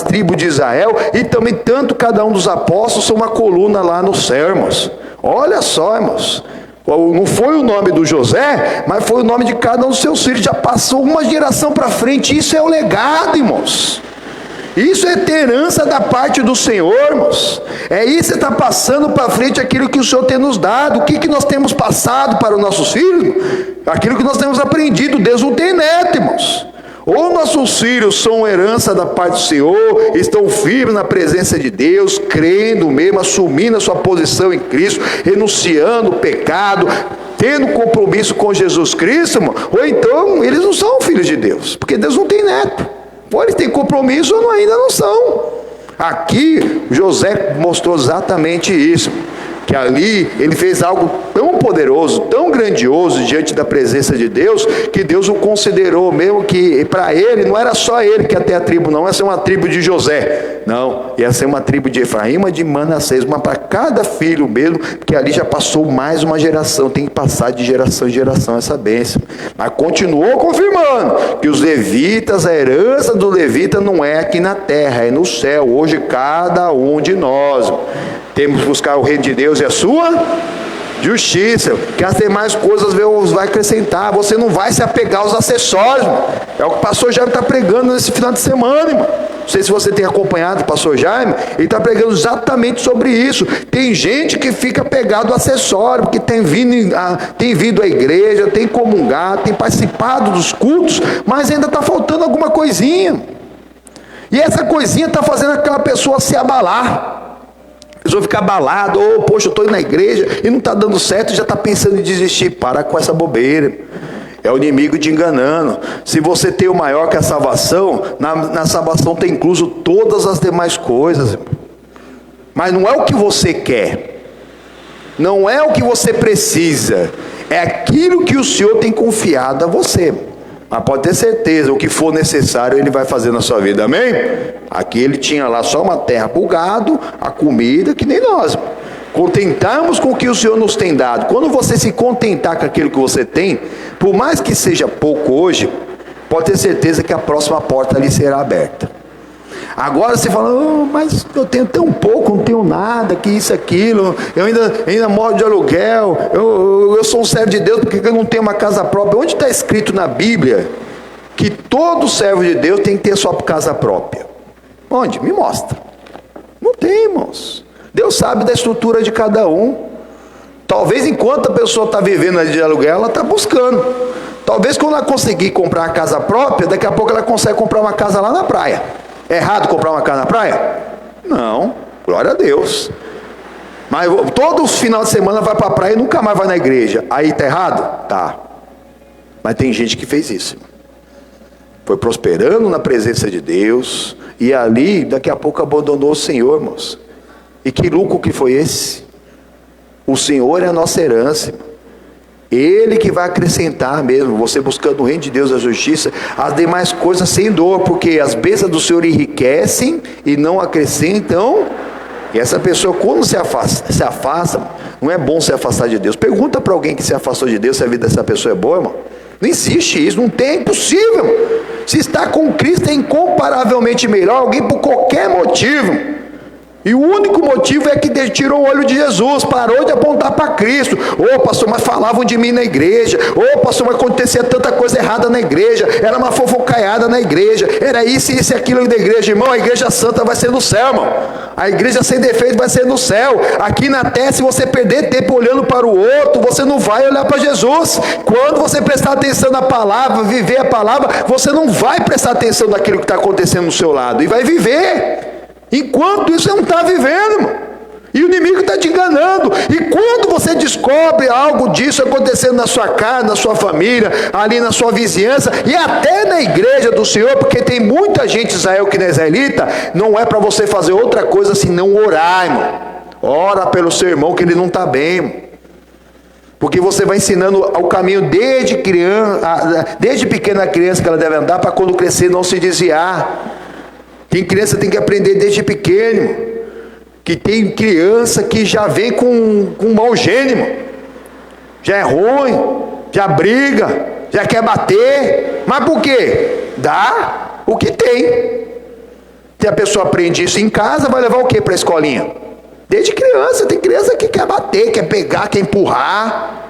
tribos de Israel, e também tanto cada um dos apóstolos, são uma coluna lá nos sermos. Olha só, irmãos. Não foi o nome do José, mas foi o nome de cada um dos seus filhos. Já passou uma geração para frente. Isso é o legado, irmãos. Isso é herança da parte do Senhor, irmãos. É isso que está passando para frente aquilo que o Senhor tem nos dado. O que nós temos passado para os nossos filhos? Aquilo que nós temos aprendido. Deus não tem neto, irmãos. Ou nossos filhos são herança da parte do Senhor, estão firmes na presença de Deus, crendo mesmo, assumindo a sua posição em Cristo, renunciando o pecado, tendo compromisso com Jesus Cristo, irmão. Ou então eles não são filhos de Deus, porque Deus não tem neto. Ou eles têm compromisso ou ainda não são. Aqui José mostrou exatamente isso, que ali ele fez algo tão poderoso, tão grandioso diante da presença de Deus, que Deus o considerou mesmo, que para ele não era só ele que ia ter a tribo, não ia ser uma tribo de José, não, ia ser uma tribo de Efraim, uma de Manassés, uma para cada filho mesmo, porque ali já passou mais uma geração, tem que passar de geração em geração essa bênção. Mas continuou confirmando que os levitas, a herança do levita não é aqui na terra, é no céu. Hoje cada um de nós temos que buscar o reino de Deus e a sua justiça, que as demais coisas Deus vai acrescentar. Você não vai se apegar aos acessórios, irmão. É o que o pastor Jaime está pregando nesse final de semana, irmão. Não sei se você tem acompanhado o pastor Jaime, ele está pregando exatamente sobre isso. Tem gente que fica pegado ao acessório, porque tem vindo à igreja, tem comungado, tem participado dos cultos, mas ainda está faltando alguma coisinha. E essa coisinha está fazendo aquela pessoa se abalar. A pessoa fica abalada, poxa, eu estou indo na igreja e não está dando certo, já está pensando em desistir. Para com essa bobeira. É o inimigo te enganando. Se você tem o maior que a salvação, na salvação tem incluso todas as demais coisas. Mas não é o que você quer, não é o que você precisa, é aquilo que o Senhor tem confiado a você. Mas pode ter certeza, o que for necessário Ele vai fazer na sua vida, amém? Aqui ele tinha lá só uma terra para o gado, a comida, que nem nós. Contentarmos com o que o Senhor nos tem dado. Quando você se contentar com aquilo que você tem, por mais que seja pouco hoje, pode ter certeza que a próxima porta ali será aberta. Agora você fala, mas eu tenho tão pouco, não tenho nada, que isso, aquilo, eu ainda moro de aluguel, eu sou um servo de Deus porque eu não tenho uma casa própria. Onde está escrito na Bíblia que todo servo de Deus tem que ter sua casa própria? Onde? Me mostra. Não tem, irmãos. Deus sabe da estrutura de cada um. Talvez enquanto a pessoa está vivendo de aluguel, ela está buscando. Talvez quando ela conseguir comprar uma casa própria, daqui a pouco ela consegue comprar uma casa lá na praia. É errado comprar uma casa na praia? Não, glória a Deus. Mas todo final de semana vai para a praia e nunca mais vai na igreja. Aí está errado? Tá. Mas tem gente que fez isso. Foi prosperando na presença de Deus, e ali daqui a pouco abandonou o Senhor, irmãos. E que lucro que foi esse? O Senhor é a nossa herança, irmão. Ele que vai acrescentar mesmo, você buscando o reino de Deus, a justiça, as demais coisas sem dor, porque as bênçãos do Senhor enriquecem e não acrescentam. E essa pessoa, quando se afasta, não é bom se afastar de Deus. Pergunta para alguém que se afastou de Deus se a vida dessa pessoa é boa, irmão. Não existe isso, não tem, é impossível, irmão. Se está com Cristo é incomparavelmente melhor, alguém por qualquer motivo. E o único motivo é que tirou o olho de Jesus, parou de apontar para Cristo. Pastor, mas falavam de mim na igreja. Pastor, mas acontecia tanta coisa errada na igreja. Era uma fofocaiada na igreja. Era isso e aquilo da igreja. Irmão, a igreja santa vai ser no céu, irmão. A igreja sem defeito vai ser no céu. Aqui na terra, se você perder tempo olhando para o outro, você não vai olhar para Jesus. Quando você prestar atenção na palavra, viver a palavra, você não vai prestar atenção naquilo que está acontecendo no seu lado. E vai viver. Enquanto isso, você não está vivendo, irmão. E o inimigo está te enganando. E quando você descobre algo disso acontecendo na sua casa, na sua família, ali na sua vizinhança, e até na igreja do Senhor, porque tem muita gente Israel que não é israelita, não é para você fazer outra coisa senão orar, irmão. Ora pelo seu irmão que ele não está bem, irmão. Porque você vai ensinando o caminho desde criança, desde pequena criança que ela deve andar, para quando crescer não se desviar. Tem criança que tem que aprender desde pequeno, irmão. Que tem criança que já vem com mau gênio, já é ruim, já briga, já quer bater, mas por quê? Dá o que tem. Se a pessoa aprende isso em casa, vai levar o que para a escolinha? Desde criança, tem criança que quer bater, quer pegar, quer empurrar.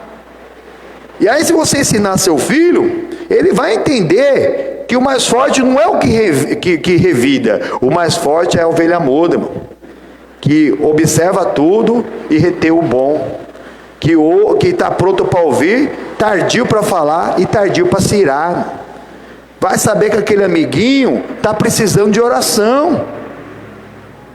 E aí se você ensinar seu filho, ele vai entender que o mais forte não é o que revida, o mais forte é a ovelha muda, irmão. Que observa tudo e retém o bom, que está pronto para ouvir, tardio para falar e tardio para se irar. Vai saber que aquele amiguinho está precisando de oração.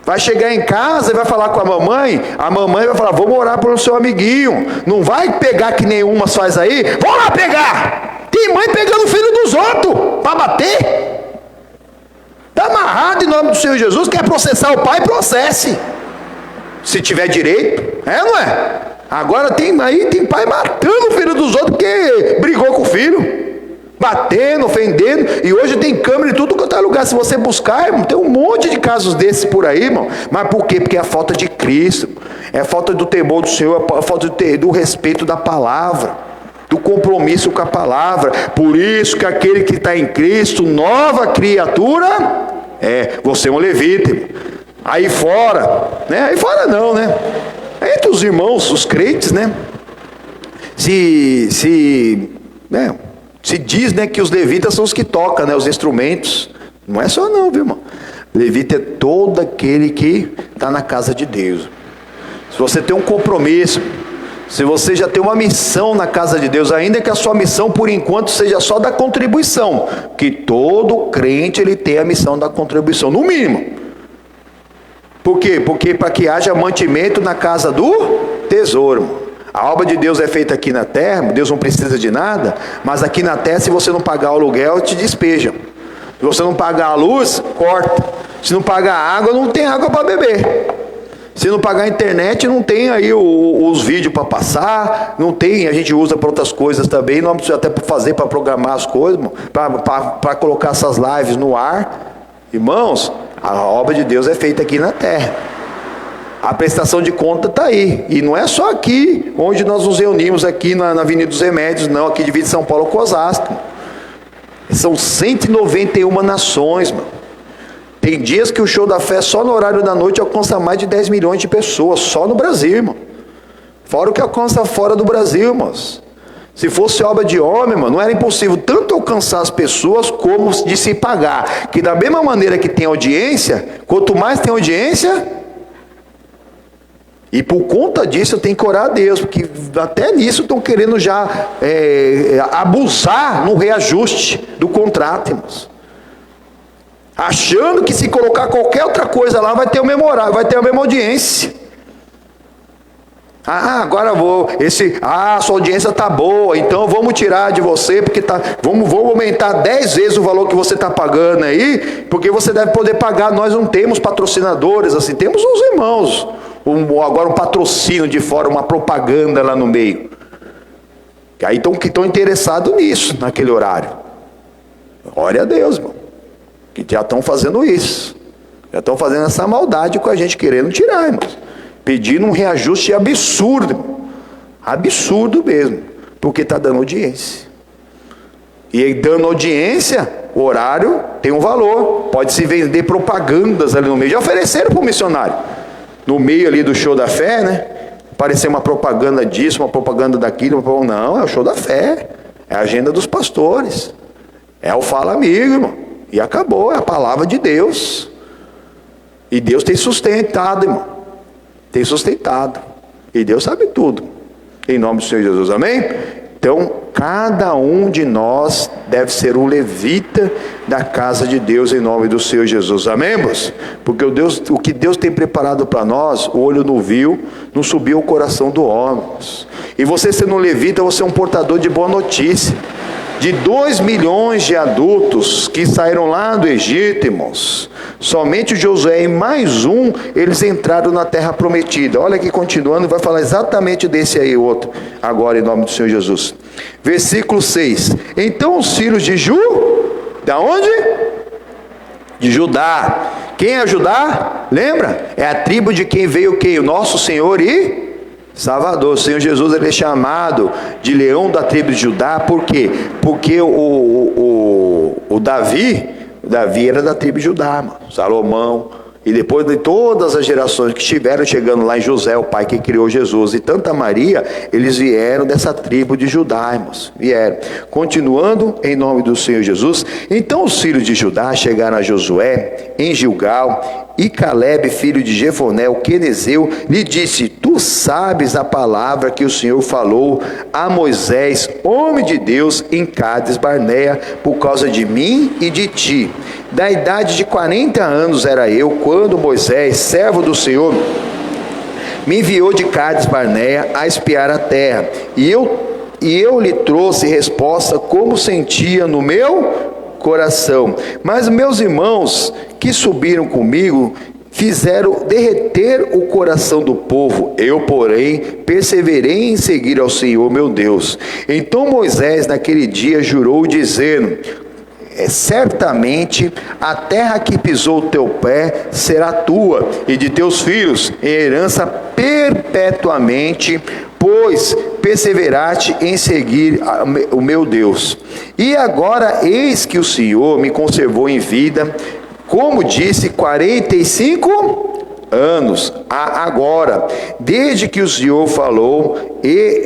Vai chegar em casa e vai falar com a mamãe vai falar, vamos orar pelo seu amiguinho. Não vai pegar que nenhuma faz aí, vamos lá pegar. Tem mãe pegando o filho dos outros para bater. Está amarrado em nome do Senhor Jesus, quer processar o pai, processe. Se tiver direito, não é? Agora tem pai matando o filho dos outros porque brigou com o filho, batendo, ofendendo, e hoje tem câmera em tudo quanto é lugar. Se você buscar, irmão, tem um monte de casos desses por aí, irmão. Mas por quê? Porque é a falta de Cristo, é a falta do temor do Senhor, é a falta do respeito da palavra, do compromisso com a palavra. Por isso que aquele que está em Cristo, nova criatura, você é um levita, irmão. Aí fora, né? Aí fora não, né? Entre os irmãos, os crentes, né? Se diz, né, que os levitas são os que tocam, né, os instrumentos. Não é só não, viu, irmão? Levita é todo aquele que está na casa de Deus. Se você tem um compromisso, se você já tem uma missão na casa de Deus, ainda que a sua missão por enquanto seja só da contribuição, que todo crente ele tem a missão da contribuição, no mínimo. Por quê? Porque para que haja mantimento na casa do tesouro. A obra de Deus é feita aqui na terra, Deus não precisa de nada, mas aqui na terra, se você não pagar o aluguel, te despejam. Se você não pagar a luz, corta. Se não pagar a água, não tem água para beber. Se não pagar a internet, não tem aí os vídeos para passar, não tem, a gente usa para outras coisas também, não precisa até fazer para programar as coisas, para colocar essas lives no ar. Irmãos, a obra de Deus é feita aqui na terra. A prestação de conta está aí. E não é só aqui, onde nós nos reunimos, aqui na Avenida dos Remédios, não, aqui divide São Paulo com Osasco. São 191 nações, mano. Tem dias que o show da fé, só no horário da noite, alcança mais de 10 milhões de pessoas, só no Brasil, irmão. Fora o que alcança fora do Brasil, irmãos. Se fosse obra de homem, mano, não era impossível tanto alcançar as pessoas como de se pagar. Que da mesma maneira que tem audiência, quanto mais tem audiência, e por conta disso eu tenho que orar a Deus, porque até nisso estão querendo já abusar no reajuste do contrato, irmãos. Achando que se colocar qualquer outra coisa lá vai ter o mesmo horário, vai ter a mesma audiência. Agora sua audiência está boa, então vamos tirar de você, porque vamos aumentar 10 vezes o valor que você está pagando aí, porque você deve poder pagar. Nós não temos patrocinadores, assim, temos uns irmãos, agora um patrocínio de fora, uma propaganda lá no meio, que aí estão interessados nisso, naquele horário. Glória a Deus, irmão, que já estão fazendo isso, já estão fazendo essa maldade com a gente, querendo tirar, irmãos. Pedindo um reajuste absurdo, absurdo mesmo, porque está dando audiência. E dando audiência, o horário tem um valor, pode se vender propagandas ali no meio. Já ofereceram para o missionário, no meio ali do show da fé, né? Aparecer uma propaganda disso, uma propaganda daquilo. Não, é o show da fé, é a agenda dos pastores, é o fala amigo, irmão. E acabou, é a palavra de Deus. E Deus tem sustentado, irmão. Tem sustentado. E Deus sabe tudo. Em nome do Senhor Jesus, amém? Então, cada um de nós deve ser um levita da casa de Deus em nome do Senhor Jesus. Amém, irmãos? Porque o que Deus tem preparado para nós, o olho não viu, não subiu ao coração do homem. E você sendo um levita, você é um portador de boa notícia. De 2 milhões de adultos que saíram lá do Egito, irmãos, somente Josué e mais um, eles entraram na terra prometida. Olha aqui, continuando, vai falar exatamente desse aí, outro, agora em nome do Senhor Jesus. Versículo 6. Então os filhos de da onde? De Judá. Quem é Judá? Lembra? É a tribo de quem veio quem? O nosso Senhor e Salvador. O Senhor Jesus, ele é chamado de leão da tribo de Judá. Por quê? Porque o Davi era da tribo de Judá, mano. Salomão, e depois de todas as gerações que estiveram chegando lá em José, o pai que criou Jesus, e tanta Maria, eles vieram dessa tribo de Judá, irmãos. Vieram. Continuando em nome do Senhor Jesus. Então os filhos de Judá chegaram a Josué em Gilgal, e Calebe, filho de Jefoné, o quenezeu, lhe disse: tu sabes a palavra que o Senhor falou a Moisés, homem de Deus, em Cádiz Barneia, por causa de mim e de ti. Da idade de 40 anos era eu, quando Moisés, servo do Senhor, me enviou de Cádiz Barneia a espiar a terra. E eu lhe trouxe resposta como sentia no meu coração. Mas meus irmãos que subiram comigo fizeram derreter o coração do povo. Eu, porém, perseverei em seguir ao Senhor meu Deus. Então Moisés naquele dia jurou, dizendo: certamente a terra que pisou o teu pé será tua e de teus filhos em herança perpetuamente, pois perseveraste em seguir o meu Deus. E agora eis que o Senhor me conservou em vida, como disse, 45 anos agora, desde que o Senhor falou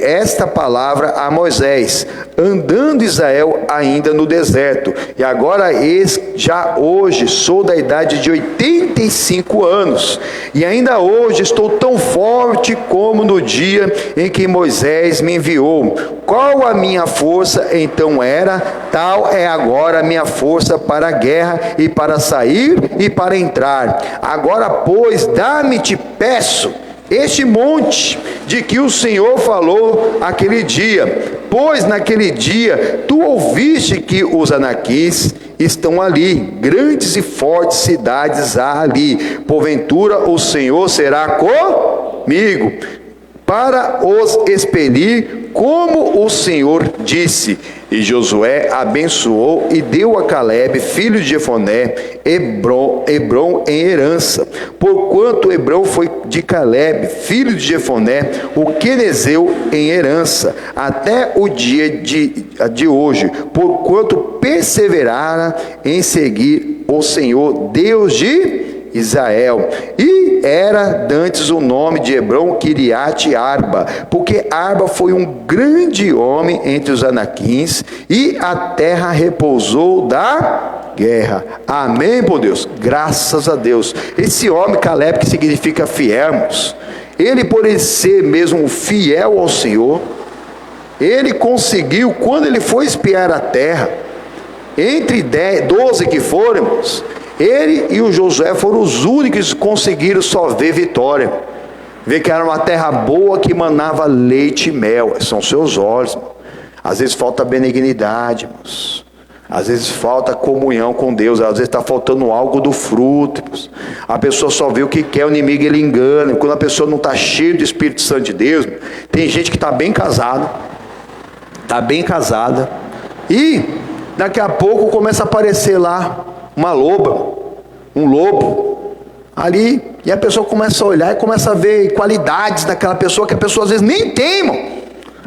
esta palavra a Moisés, andando Israel ainda no deserto. E agora eis, já hoje sou da idade de 85 anos, e ainda hoje estou tão forte como no dia em que Moisés me enviou. Qual a minha força então era, tal é agora a minha força para a guerra, e para sair e para entrar. Agora, pois, dá-me, te peço, este monte de que o Senhor falou aquele dia, pois naquele dia tu ouviste que os anaquins estão ali, grandes e fortes cidades há ali. Porventura o Senhor será comigo para os expelir, como o Senhor disse. E Josué abençoou e deu a Calebe, filho de Jefoné, Hebrom em herança, porquanto Hebrom foi de Calebe, filho de Jefoné, o quenezeu, em herança, até o dia de hoje, porquanto perseverara em seguir o Senhor, Deus de Israel. E era dantes o nome de Hebrom Kiriate Arba, porque Arba foi um grande homem entre os anaquins, e a terra repousou da guerra. Amém, por Deus, graças a Deus. Esse homem Calebe, que significa fiel, irmãos, ele, por ele ser mesmo fiel ao Senhor, ele conseguiu, quando ele foi espiar a terra, entre 12 que foram, irmãos, ele e o Josué foram os únicos que conseguiram só ver vitória, ver que era uma terra boa que manava leite e mel. São seus olhos, irmão. Às vezes falta benignidade, irmãos. Às vezes falta comunhão com Deus. Às vezes está faltando algo do fruto, irmãos. A pessoa só vê o que quer, o inimigo ele engana. Quando a pessoa não está cheia do Espírito Santo de Deus, irmão, tem gente que está bem casada, e daqui a pouco começa a aparecer lá uma loba, um lobo ali, e a pessoa começa a olhar e começa a ver qualidades daquela pessoa que a pessoa às vezes nem tem, irmão.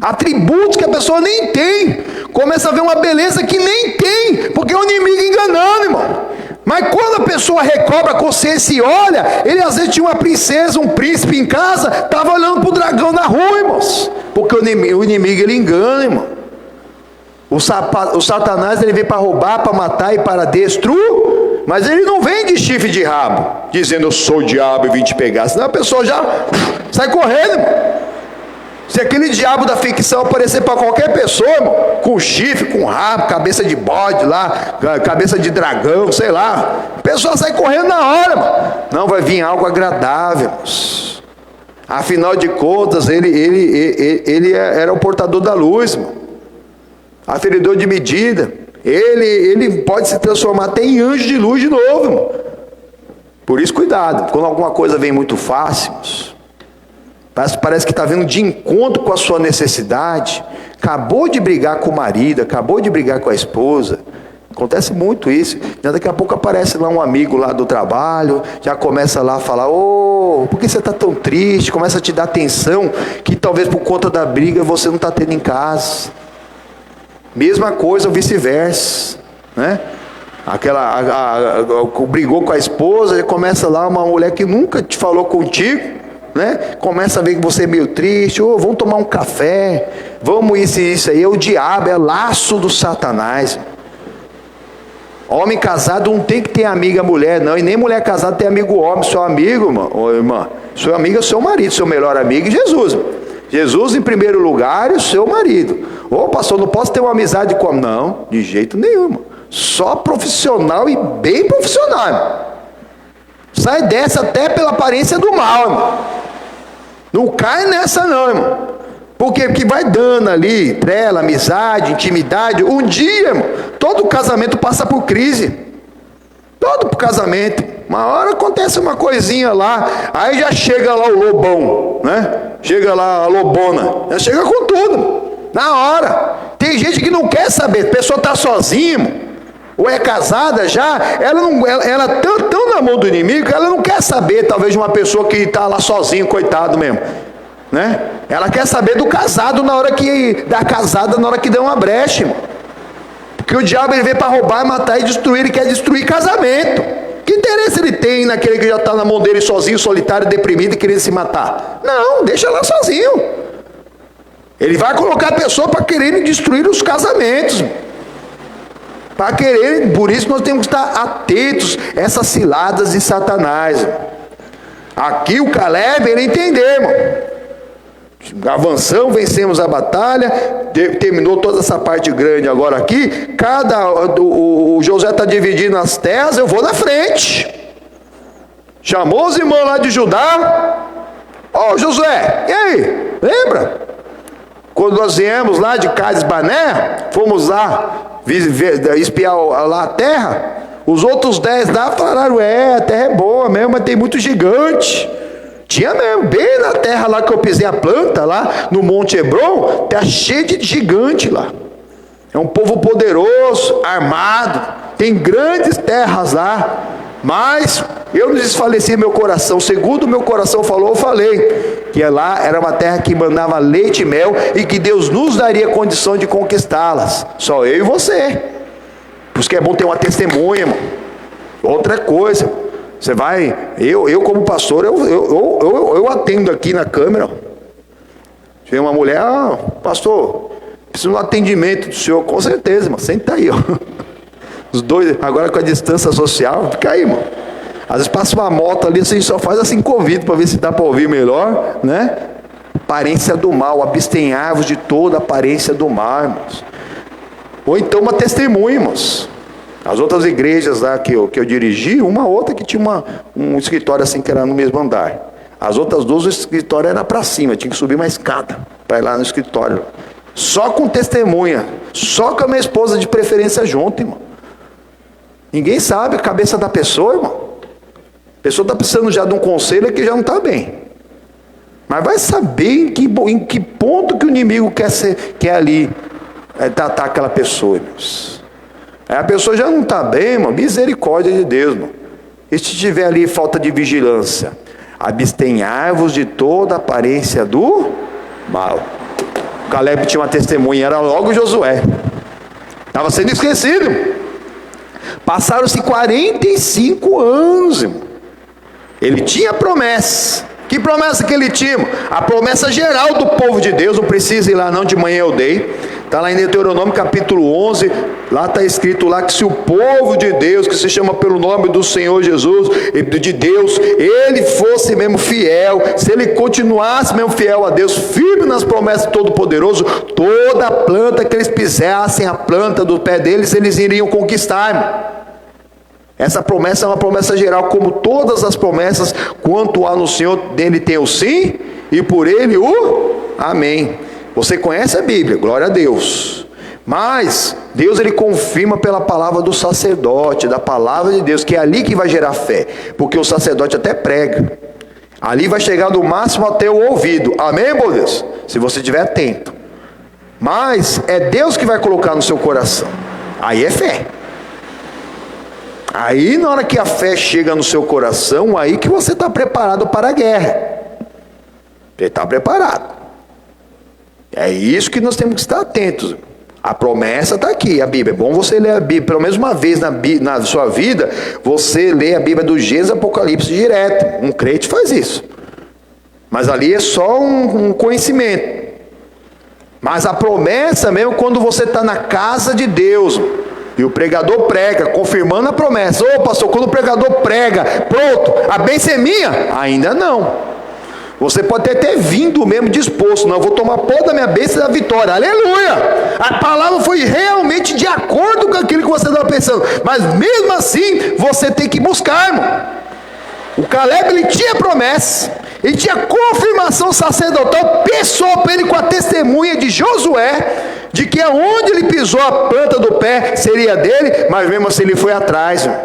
Atributos que a pessoa nem tem, começa a ver uma beleza que nem tem, porque é o inimigo enganando, irmão. Mas quando a pessoa recobra a consciência e olha, ele às vezes tinha uma princesa, um príncipe em casa, estava olhando para o dragão na rua, irmãos, porque o inimigo ele engana, irmão. O Satanás ele vem para roubar, para matar e para destruir, mas ele não vem de chifre de rabo, dizendo eu sou o diabo e vim te pegar, senão a pessoa já sai correndo, irmão. Se aquele diabo da ficção aparecer para qualquer pessoa, irmão, com chifre, com rabo, cabeça de bode lá, cabeça de dragão, sei lá, a pessoa sai correndo na hora, irmão. Não, vai vir algo agradável, irmãos. Afinal de contas, ele era o portador da luz, irmão. Aferidor de medida. Ele pode se transformar até em anjo de luz de novo, irmão. Por isso, cuidado. Quando alguma coisa vem muito fácil, parece que está vindo de encontro com a sua necessidade. Acabou de brigar com o marido, acabou de brigar com a esposa. Acontece muito isso. Daqui a pouco aparece lá um amigo lá do trabalho, já começa lá a falar: ô, por que você está tão triste? Começa a te dar atenção que talvez por conta da briga você não está tendo em casa. Mesma coisa ou vice-versa, né? Brigou com a esposa, e começa lá uma mulher que nunca te falou contigo, né? Começa a ver que você é meio triste. Ô, vamos tomar um café, vamos isso aí. É o diabo, é laço do Satanás. Homem casado não tem que ter amiga mulher, não. E nem mulher casada tem amigo homem. Seu amigo, irmão, ou irmã, seu amigo é seu marido, seu melhor amigo é Jesus. Jesus em primeiro lugar e o seu marido. Ô, pastor, não posso ter uma amizade com... Não, de jeito nenhum, irmão. Só profissional e bem profissional, irmão. Sai dessa até pela aparência do mal, irmão. Não cai nessa não, irmão. Porque vai dando ali, trela, amizade, intimidade. Um dia, irmão, todo casamento passa por crise. Todo casamento. Uma hora acontece uma coisinha lá, aí já chega lá o lobão, né? Chega lá a lobona, já chega com tudo, na hora. Tem gente que não quer saber, a pessoa está sozinha, irmão, ou é casada já, ela tão na mão do inimigo que ela não quer saber, talvez, de uma pessoa que está lá sozinho, coitado mesmo, né? Ela quer saber do casado na hora que, da casada na hora que deu uma brecha, irmão. Porque o diabo ele veio para roubar, matar e destruir, ele quer destruir casamento. Que interesse ele tem naquele que já está na mão dele sozinho, solitário, deprimido e querendo se matar? Não, deixa lá sozinho. Ele vai colocar a pessoa para querer destruir os casamentos. Para querer, por isso nós temos que estar atentos a essas ciladas de Satanás. Aqui o Caleb, ele entendeu, irmão. Avançamos, vencemos a batalha, terminou toda essa parte grande agora aqui. O Josué está dividindo as terras, eu vou na frente. Chamou os irmãos lá de Judá. Ó, Josué, e aí? Lembra? Quando nós viemos lá de Cades Barnea, fomos lá espiar lá a terra. Os outros 10 lá falaram: a terra é boa mesmo, mas tem muito gigante. Tinha mesmo, bem na terra lá que eu pisei a planta, lá no Monte Hebron, está cheio de gigante lá. É um povo poderoso, armado, tem grandes terras lá. Mas eu não desfaleci meu coração, segundo o meu coração falou, eu falei que lá era uma terra que mandava leite e mel e que Deus nos daria condição de conquistá-las. Só eu e você. Por isso que é bom ter uma testemunha, irmão. Outra coisa, você vai, eu como pastor, eu atendo aqui na câmera. Vem uma mulher: pastor, preciso de um atendimento do senhor. Com certeza, irmão, senta aí, ó. Os dois, agora com a distância social, fica aí, irmão. Às vezes passa uma moto ali, você só faz assim convite para ver se dá para ouvir melhor, né? Aparência do mal, abstenhai-vos de toda aparência do mal, irmãos. Ou então uma testemunha, irmãos. As outras igrejas lá que eu dirigi, uma outra que tinha um escritório assim que era no mesmo andar. As outras duas, o escritório era para cima, tinha que subir uma escada para ir lá no escritório. Só com testemunha, só com a minha esposa de preferência junto, irmão. Ninguém sabe a cabeça da pessoa, irmão. A pessoa está precisando já de um conselho que já não está bem. Mas vai saber em que ponto que o inimigo quer ali tratar aquela pessoa, irmãos. Aí a pessoa já não está bem, irmão. Misericórdia de Deus, irmão. E se tiver ali falta de vigilância? Abstenhai-vos de toda aparência do mal. Caleb tinha uma testemunha, era logo Josué. Estava sendo esquecido. Passaram-se 45 anos, irmão. Ele tinha promessa. Que promessa que ele tinha? A promessa geral do povo de Deus. Não precisa ir lá não, de manhã eu dei. Está lá em Deuteronômio capítulo 11, lá está escrito lá que se o povo de Deus, que se chama pelo nome do Senhor Jesus, de Deus, ele fosse mesmo fiel, se ele continuasse mesmo fiel a Deus, firme nas promessas do Todo-Poderoso, toda a planta que eles pisassem, a planta do pé deles, eles iriam conquistar, irmão. Essa promessa é uma promessa geral, como todas as promessas, quanto há no Senhor, dele tem o sim, e por ele o amém. Você conhece a Bíblia, glória a Deus. Mas Deus ele confirma pela palavra do sacerdote, da palavra de Deus, que é ali que vai gerar fé. Porque o sacerdote até prega. Ali vai chegar no máximo até o ouvido. Amém, meu Deus? Se você estiver atento. Mas é Deus que vai colocar no seu coração. Aí é fé. Aí na hora que a fé chega no seu coração, aí que você está preparado para a guerra. Você está preparado. É isso que nós temos que estar atentos. A promessa está aqui, a Bíblia. É bom você ler a Bíblia, pelo menos uma vez na sua vida, você lê a Bíblia do Gênesis e Apocalipse direto. Um crente faz isso. Mas ali é só um conhecimento. Mas a promessa mesmo, quando você está na casa de Deus, e o pregador prega, confirmando a promessa. Ô pastor, quando o pregador prega, pronto, a bênção é minha? Ainda não. Você pode até ter vindo mesmo disposto, não, eu vou tomar pó da minha bênção e da vitória, aleluia, a palavra foi realmente de acordo com aquilo que você estava pensando, mas mesmo assim, você tem que buscar, irmão. O Caleb, ele tinha promessa, ele tinha confirmação sacerdotal pessoal para ele, com a testemunha de Josué, de que aonde ele pisou a planta do pé, seria dele, mas mesmo assim ele foi atrás, irmão.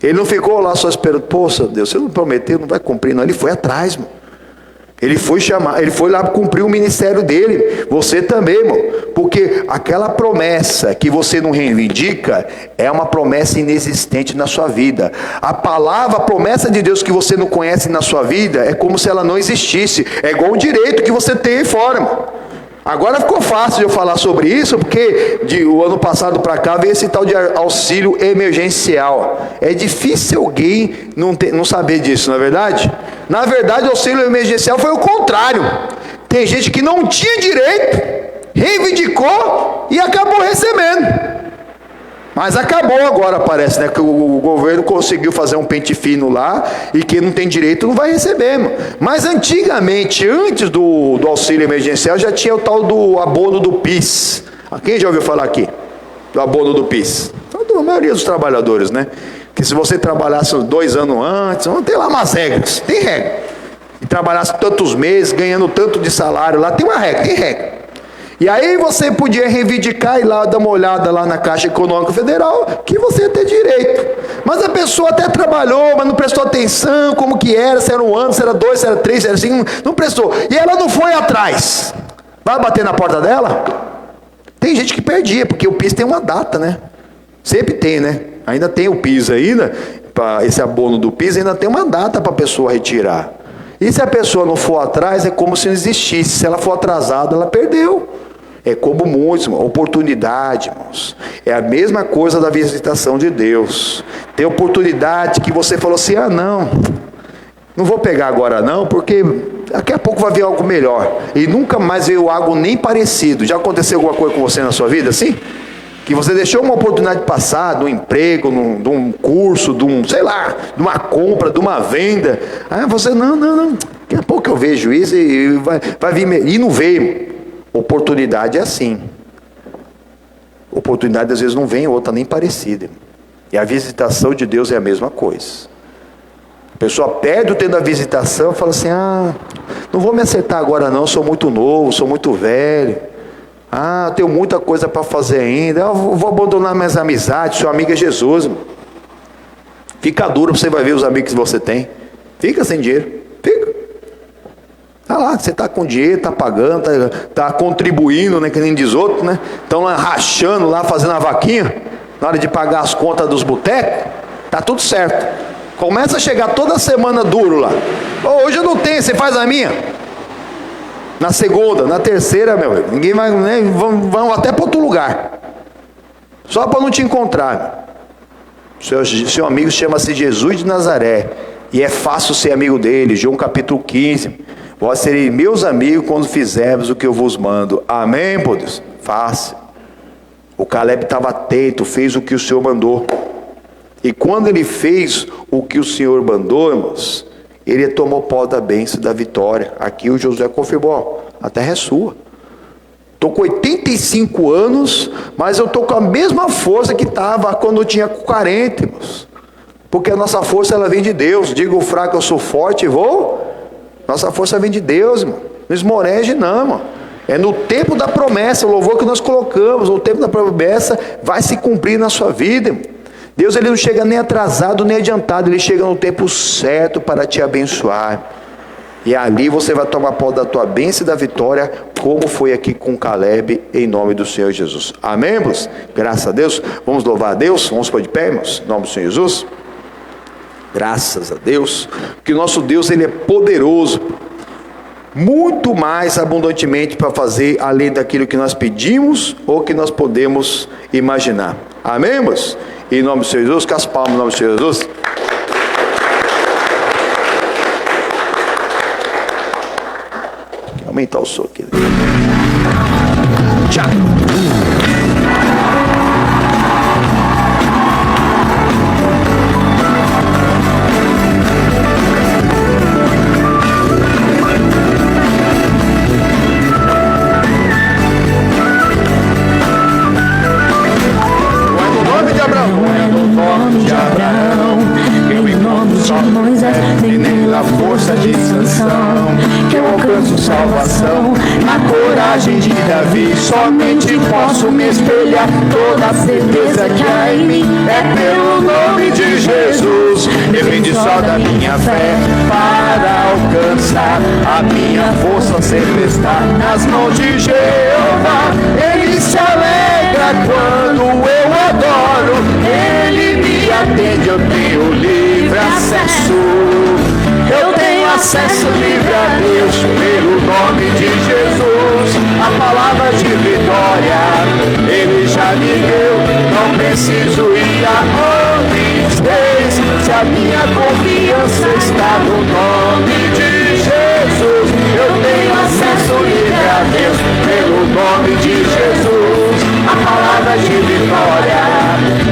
Ele não ficou lá só esperando, poxa Deus, você não prometeu, não vai cumprir, não, ele foi atrás, irmão. Ele foi lá cumprir o ministério dele. Você também, irmão. Porque aquela promessa que você não reivindica é uma promessa inexistente na sua vida. A palavra, a promessa de Deus que você não conhece na sua vida é como se ela não existisse. É igual o direito que você tem aí fora, irmão. Agora ficou fácil de eu falar sobre isso, porque o ano passado para cá veio esse tal de auxílio emergencial. É difícil alguém não saber disso, não é verdade? Na verdade, o auxílio emergencial foi o contrário. Tem gente que não tinha direito, reivindicou e acabou recebendo. Mas acabou agora, parece, né? Que o governo conseguiu fazer um pente fino lá, e quem não tem direito não vai receber, irmão. Mas antigamente, antes do auxílio emergencial, já tinha o tal do abono do PIS. Quem já ouviu falar aqui? Do abono do PIS? A maioria dos trabalhadores, né? Que se você trabalhasse 2 anos antes, não tem lá umas regras, tem regra. E trabalhasse tantos meses, ganhando tanto de salário lá, tem uma regra, tem regra. E aí você podia reivindicar e lá dar uma olhada lá na Caixa Econômica Federal, que você ia ter direito. Mas a pessoa até trabalhou, mas não prestou atenção, como que era, se era 1 ano, se era 2, se era 3, se era 5, não prestou. E ela não foi atrás. Vai bater na porta dela? Tem gente que perdia, porque o PIS tem uma data, né? Sempre tem, né? Ainda tem o PIS ainda, esse abono do PIS, ainda tem uma data para a pessoa retirar. E se a pessoa não for atrás, é como se não existisse. Se ela for atrasada, ela perdeu. É como muitos, oportunidade, irmãos. É a mesma coisa da visitação de Deus. Tem oportunidade que você falou assim, não vou pegar agora não, porque daqui a pouco vai vir algo melhor. E nunca mais veio algo nem parecido. Já aconteceu alguma coisa com você na sua vida assim? Que você deixou uma oportunidade passar, de um emprego, de um curso, de uma compra, de uma venda. Aí você, não, daqui a pouco eu vejo isso e vai vir, e não veio. Oportunidade é assim. Oportunidade às vezes não vem, outra nem parecida. E a visitação de Deus é a mesma coisa. A pessoa perde o tempo da visitação e fala assim, não vou me acertar agora não, sou muito novo, sou muito velho. Eu tenho muita coisa para fazer ainda, eu vou abandonar minhas amizades, seu amigo é Jesus. Mano. Fica duro, você vai ver os amigos que você tem. Fica sem dinheiro, fica. Tá lá, você está com dinheiro, está pagando, está contribuindo, né, que nem diz outro, né? Estão lá rachando, lá fazendo a vaquinha, na hora de pagar as contas dos botecos, tá tudo certo. Começa a chegar toda semana duro lá. Hoje eu não tenho, você faz a minha. Na segunda, na terceira, meu, ninguém vai, né, vão até para outro lugar. Só para não te encontrar. Seu amigo chama-se Jesus de Nazaré. E é fácil ser amigo dele. João capítulo 15. Vós sereis meus amigos quando fizermos o que eu vos mando. Amém, por Deus? Fácil. O Caleb estava atento, fez o que o Senhor mandou. E quando ele fez o que o Senhor mandou, irmãos, ele tomou posse da bênção, da vitória. Aqui o Josué confirmou: a terra é sua. Estou com 85 anos, mas eu estou com a mesma força que estava quando eu tinha 40, irmãos. Porque a nossa força, ela vem de Deus. Digo o fraco, eu sou forte e vou. Nossa força vem de Deus, irmão. Não esmoreje não, irmão. É no tempo da promessa, o louvor que nós colocamos, o tempo da promessa vai se cumprir na sua vida, irmão. Deus, ele não chega nem atrasado, nem adiantado, ele chega no tempo certo para te abençoar. E ali você vai tomar posse da tua bênção e da vitória, como foi aqui com Caleb, em nome do Senhor Jesus. Amém, irmãos? Graças a Deus. Vamos louvar a Deus? Vamos pôr de pé, irmãos? Em nome do Senhor Jesus. Graças a Deus. Porque o nosso Deus, ele é poderoso. Muito mais abundantemente para fazer além daquilo que nós pedimos ou que nós podemos imaginar. Amém, irmãos? Em nome do Senhor Jesus, com as palmas em nome do Senhor Jesus. Aumentar o som aqui. Tchau. Salvação, na coragem de Davi, somente posso me espelhar. Toda a certeza que há em mim é pelo nome de Jesus. Depende só da minha fé para alcançar. A minha força sempre está nas mãos de Jeová. Ele se alegra quando eu adoro. Ele me atende, eu tenho livre acesso. Eu tenho acesso livre a Deus pelo nome de Jesus. A palavra de vitória Ele já me deu. Não preciso ir a homens reis, se a minha confiança está no nome de Jesus. Eu tenho acesso livre a Deus pelo nome de Jesus. A palavra de vitória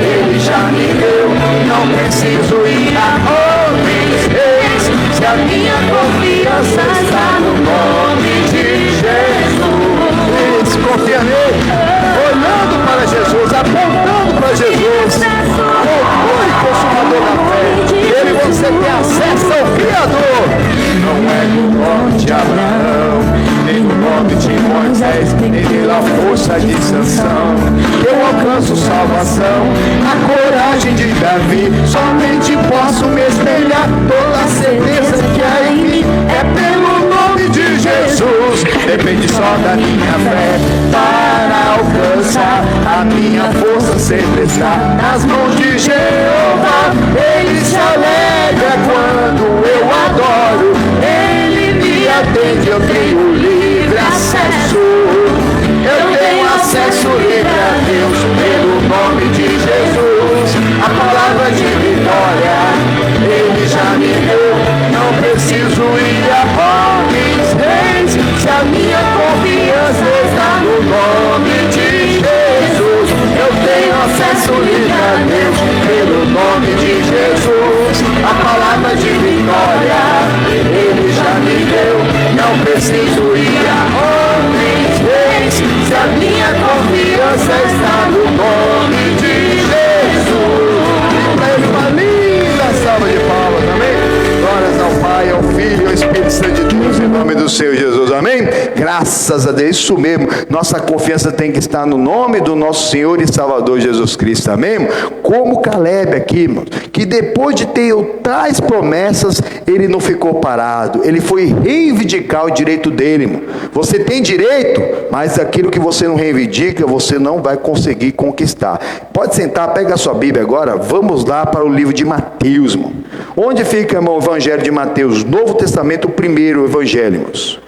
Ele já me deu. Não preciso ir a homens reis, se a minha confiança está no nome de Jesus. Confia nele, olhando para Jesus, apontando para Jesus, autor e consumador da fé. Ele, você tem acesso ao Criador. Não é no nome de Abraão, nem no nome de Moisés, nem pela força de Sansão que eu alcanço salvação. A coragem de Davi, somente posso me espelhar. Toda a certeza que há em mim é pelo nome de Jesus. Depende só da minha fé para alcançar. A minha força sempre está nas mãos de Jeová. Ele se alegra quando eu adoro. Ele me atende, eu tenho livre acesso. Eu tenho acesso livre a Deus pelo nome de Jesus. A palavra de vitória Ele já me deu. Não preciso ir a homens reis, se a minha confiança está no nome de Jesus. Eu tenho acesso livre a Deus pelo nome de Jesus. A palavra de vitória Ele já me deu. Não preciso ir a homens reis, se a minha confiança está no nome de Jesus. Uma linda salva de palmas, amém? Glórias ao Pai, ao Filho e ao Espírito Santo de Deus, em nome do Senhor Jesus, amém? Graças a Deus, isso mesmo, nossa confiança tem que estar no nome do nosso Senhor e Salvador Jesus Cristo, amém? Como Caleb aqui, irmão, que depois de ter tais promessas, ele não ficou parado, ele foi reivindicar o direito dele, irmão. Você tem direito, mas aquilo que você não reivindica, você não vai conseguir conquistar. Pode sentar, pega a sua Bíblia agora, vamos lá para o livro de Mateus, irmão. Onde fica, irmão, o Evangelho de Mateus? Novo Testamento, o primeiro Evangelho, irmãos.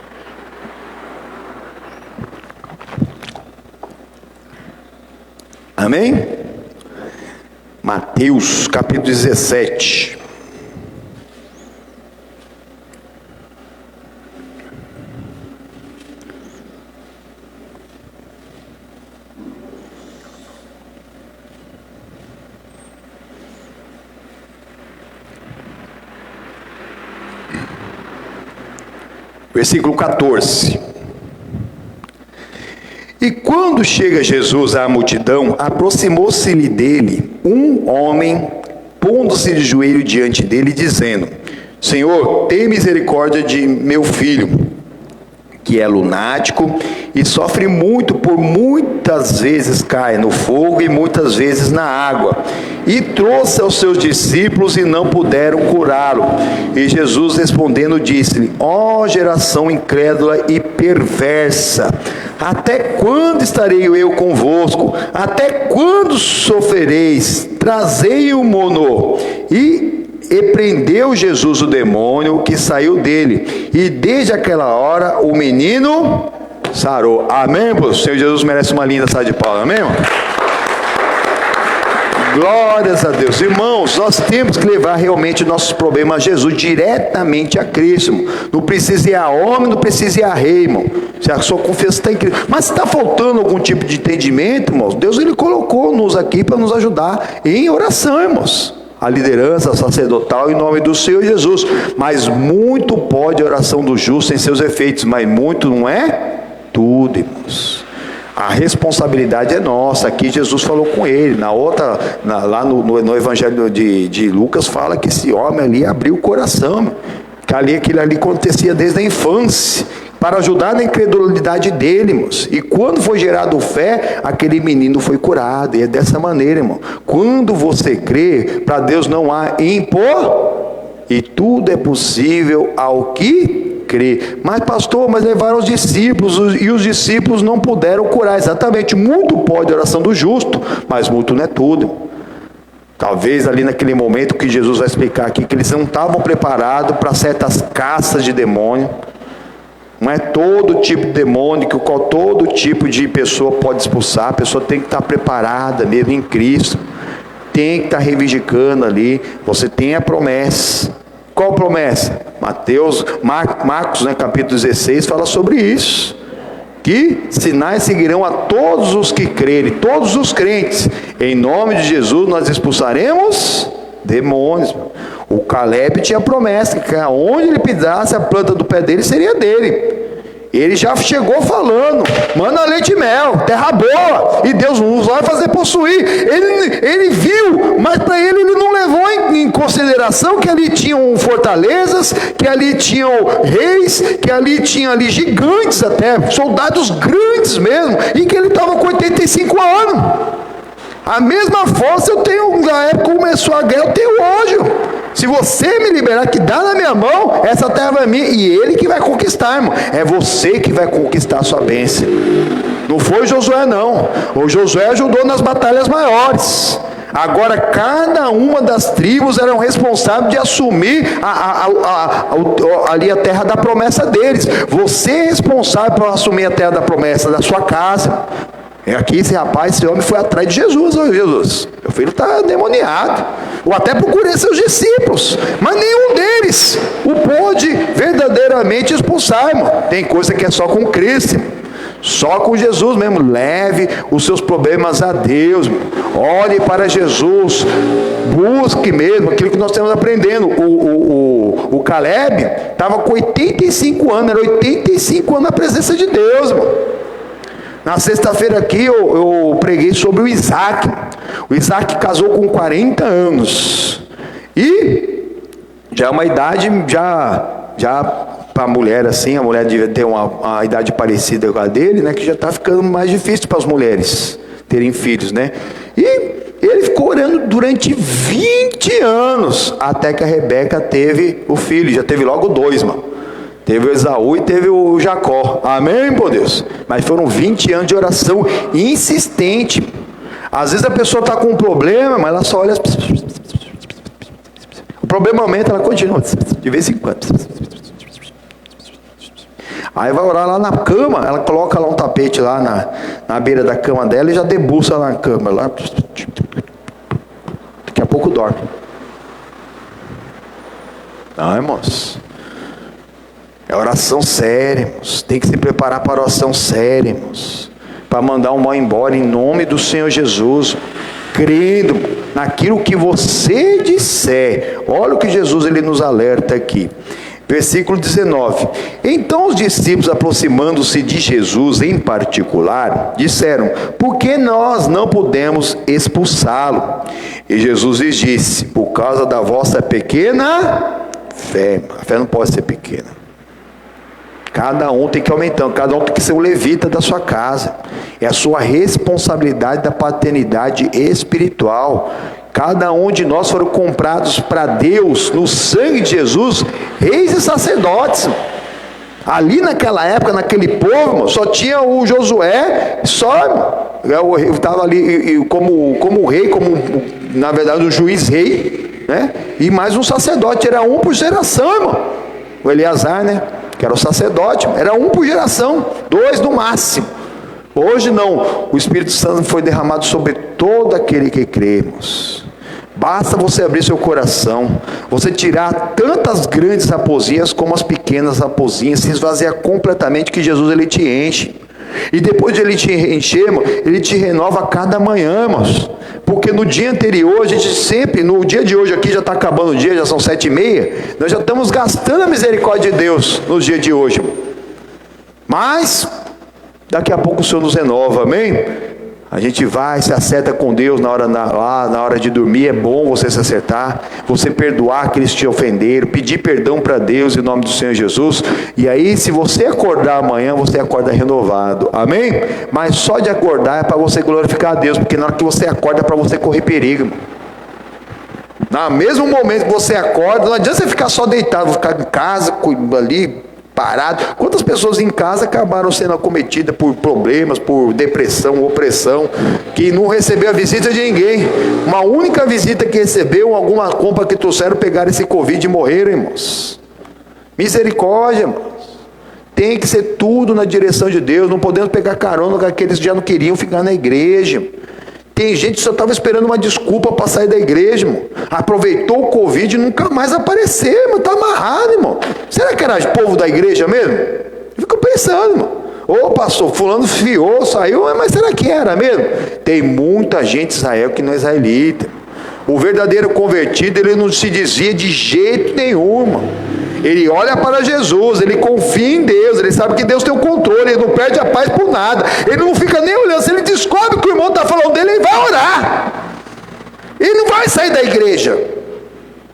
Amém? Mateus, capítulo 17. Versículo 14. E quando chega Jesus à multidão, aproximou-se-lhe dele um homem, pondo-se de joelho diante dele, dizendo: Senhor, tem misericórdia de meu filho, que é lunático e sofre muito, por muitas vezes cai no fogo e muitas vezes na água. E trouxe aos seus discípulos e não puderam curá-lo. E Jesus respondendo disse-lhe: ó geração incrédula e perversa, até quando estarei eu convosco? Até quando sofrereis? Trazei-o-mo. E prendeu Jesus o demônio que saiu dele, e desde aquela hora o menino sarou. Amém? O Senhor Jesus merece uma linda salva de palmas. Amém, irmão? Glórias a Deus. Irmãos, nós temos que levar realmente nossos problemas a Jesus, diretamente a Cristo, irmão. Não precisa ir a homem, não precisa ir a rei, irmão. Se a sua confiança está em Cristo. Mas se está faltando algum tipo de entendimento, irmãos, Deus ele colocou-nos aqui para nos ajudar em oração, irmãos. A liderança sacerdotal em nome do Senhor Jesus. Mas muito pode a oração do justo em seus efeitos, mas muito não é tudo, irmãos. A responsabilidade é nossa. Aqui Jesus falou com ele. Lá no Evangelho de Lucas fala que esse homem ali abriu o coração, que aquilo ali acontecia desde a infância, para ajudar na incredulidade dele, irmãos. E quando foi gerado fé, aquele menino foi curado. E é dessa maneira, irmão. Quando você crê, para Deus não há e tudo é possível ao que crê. Mas pastor, mas levaram os discípulos, e os discípulos não puderam curar. Exatamente, muito pode a oração do justo, mas muito não é tudo. Talvez ali naquele momento que Jesus vai explicar aqui, que eles não estavam preparados para certas castas de demônio. Não é todo tipo de demônio, que qual todo tipo de pessoa pode expulsar. A pessoa tem que estar preparada mesmo em Cristo, tem que estar reivindicando ali. Você tem a promessa. Qual promessa? Marcos, capítulo 16, fala sobre isso. Que sinais seguirão a todos os que crerem, todos os crentes. Em nome de Jesus nós expulsaremos demônios. O Caleb tinha promessa que onde ele pisasse a planta do pé dele seria dele. Ele já chegou falando: manda leite e mel, terra boa, e Deus nos vai fazer possuir. Ele viu, mas para ele não levou em consideração que ali tinham fortalezas, que ali tinham reis, que ali tinham gigantes até, soldados grandes mesmo, e que ele estava com 85 anos. A mesma força eu tenho na época que começou a guerra, eu tenho hoje. Se você me liberar, que dá na minha mão, essa terra é minha, e ele que vai conquistar, irmão. É você que vai conquistar a sua bênção. Não foi Josué, não. O Josué ajudou nas batalhas maiores. Agora, cada uma das tribos eram responsáveis de assumir ali a terra da promessa deles. Você é responsável por assumir a terra da promessa da sua casa. Aqui esse homem foi atrás de Jesus. Jesus, meu filho está endemoniado. Ou até procurei seus discípulos, mas nenhum deles o pôde verdadeiramente expulsar, irmão. Tem coisa que é só com Cristo, irmão. Só com Jesus mesmo. Leve os seus problemas a Deus, irmão. Olhe para Jesus, busque mesmo aquilo que nós estamos aprendendo. O Caleb estava com 85 anos, era 85 anos na presença de Deus, irmão. Na sexta-feira aqui eu preguei sobre o Isaac. O Isaac casou com 40 anos. E já é uma idade, já para a mulher assim, a mulher devia ter uma idade parecida com a dele, né? Que já está ficando mais difícil para as mulheres terem filhos, né? E ele ficou orando durante 20 anos, até que a Rebeca teve o filho. Já teve logo 2, mano. Teve o Esaú e teve o Jacó. Amém, por Deus? Mas foram 20 anos de oração insistente. Às vezes a pessoa está com um problema, mas ela só olha. O problema aumenta, ela continua. De vez em quando. Aí vai orar lá na cama, ela coloca lá um tapete lá na beira da cama dela e já debruça na cama. Lá. Daqui a pouco dorme. Não, irmãos. É oração séria, irmãos. Tem que se preparar para a oração séria, irmãos. Para mandar o mal embora em nome do Senhor Jesus. Crendo naquilo que você disser. Olha o que Jesus ele nos alerta aqui. Versículo 19. Então os discípulos, aproximando-se de Jesus em particular, disseram: por que nós não podemos expulsá-lo? E Jesus lhes disse: por causa da vossa pequena fé. A fé não pode ser pequena. Cada um tem que aumentar, cada um tem que ser o levita da sua casa. É a sua responsabilidade da paternidade espiritual. Cada um de nós foram comprados para Deus, no sangue de Jesus, reis e sacerdotes. Ali naquela época, naquele povo, só tinha o Josué, eu estava ali como rei, na verdade o juiz rei, né? E mais um sacerdote, era um por geração, irmão. O Eleazar, né? Que era o sacerdote, era um por geração, 2 no máximo. Hoje não, o Espírito Santo foi derramado sobre todo aquele que cremos. Basta você abrir seu coração, você tirar tantas grandes raposinhas como as pequenas raposinhas, se esvaziar completamente, que Jesus ele te enche. E depois de ele te encher, ele te renova a cada manhã, irmãos. Porque no dia anterior, a gente sempre, no dia de hoje aqui, já está acabando o dia, já são 7h30, nós já estamos gastando a misericórdia de Deus no dia de hoje. Mas, daqui a pouco o Senhor nos renova, amém? A gente vai, se acerta com Deus na hora de dormir. É bom você se acertar, você perdoar aqueles que te ofenderam, pedir perdão para Deus em nome do Senhor Jesus. E aí, se você acordar amanhã, você acorda renovado, amém? Mas só de acordar é para você glorificar a Deus, porque na hora que você acorda é para você correr perigo. No mesmo momento que você acorda, não adianta você ficar só deitado, ficar em casa, ali, parado. Quantas pessoas em casa acabaram sendo acometidas por problemas, por depressão, opressão, que não recebeu a visita de ninguém. Uma única visita que recebeu, alguma compra que trouxeram, pegaram esse Covid e morreram, irmãos. Misericórdia, irmãos. Tem que ser tudo na direção de Deus. Não podemos pegar carona com aqueles que já não queriam ficar na igreja. Tem gente que só estava esperando uma desculpa para sair da igreja, irmão. Aproveitou o Covid e nunca mais apareceu, irmão. Está amarrado, irmão. Será que era povo da igreja mesmo? Eu fico pensando, irmão. Ô pastor, fulano fiou, saiu, mas será que era mesmo? Tem muita gente em Israel que não é israelita. O verdadeiro convertido, ele não se desvia de jeito nenhum, irmão. Ele olha para Jesus, ele confia em Deus, ele sabe que Deus tem o controle, ele não perde a paz por nada, ele não fica nem olhando. Se ele descobre que o irmão está falando dele, ele vai orar, ele não vai sair da igreja.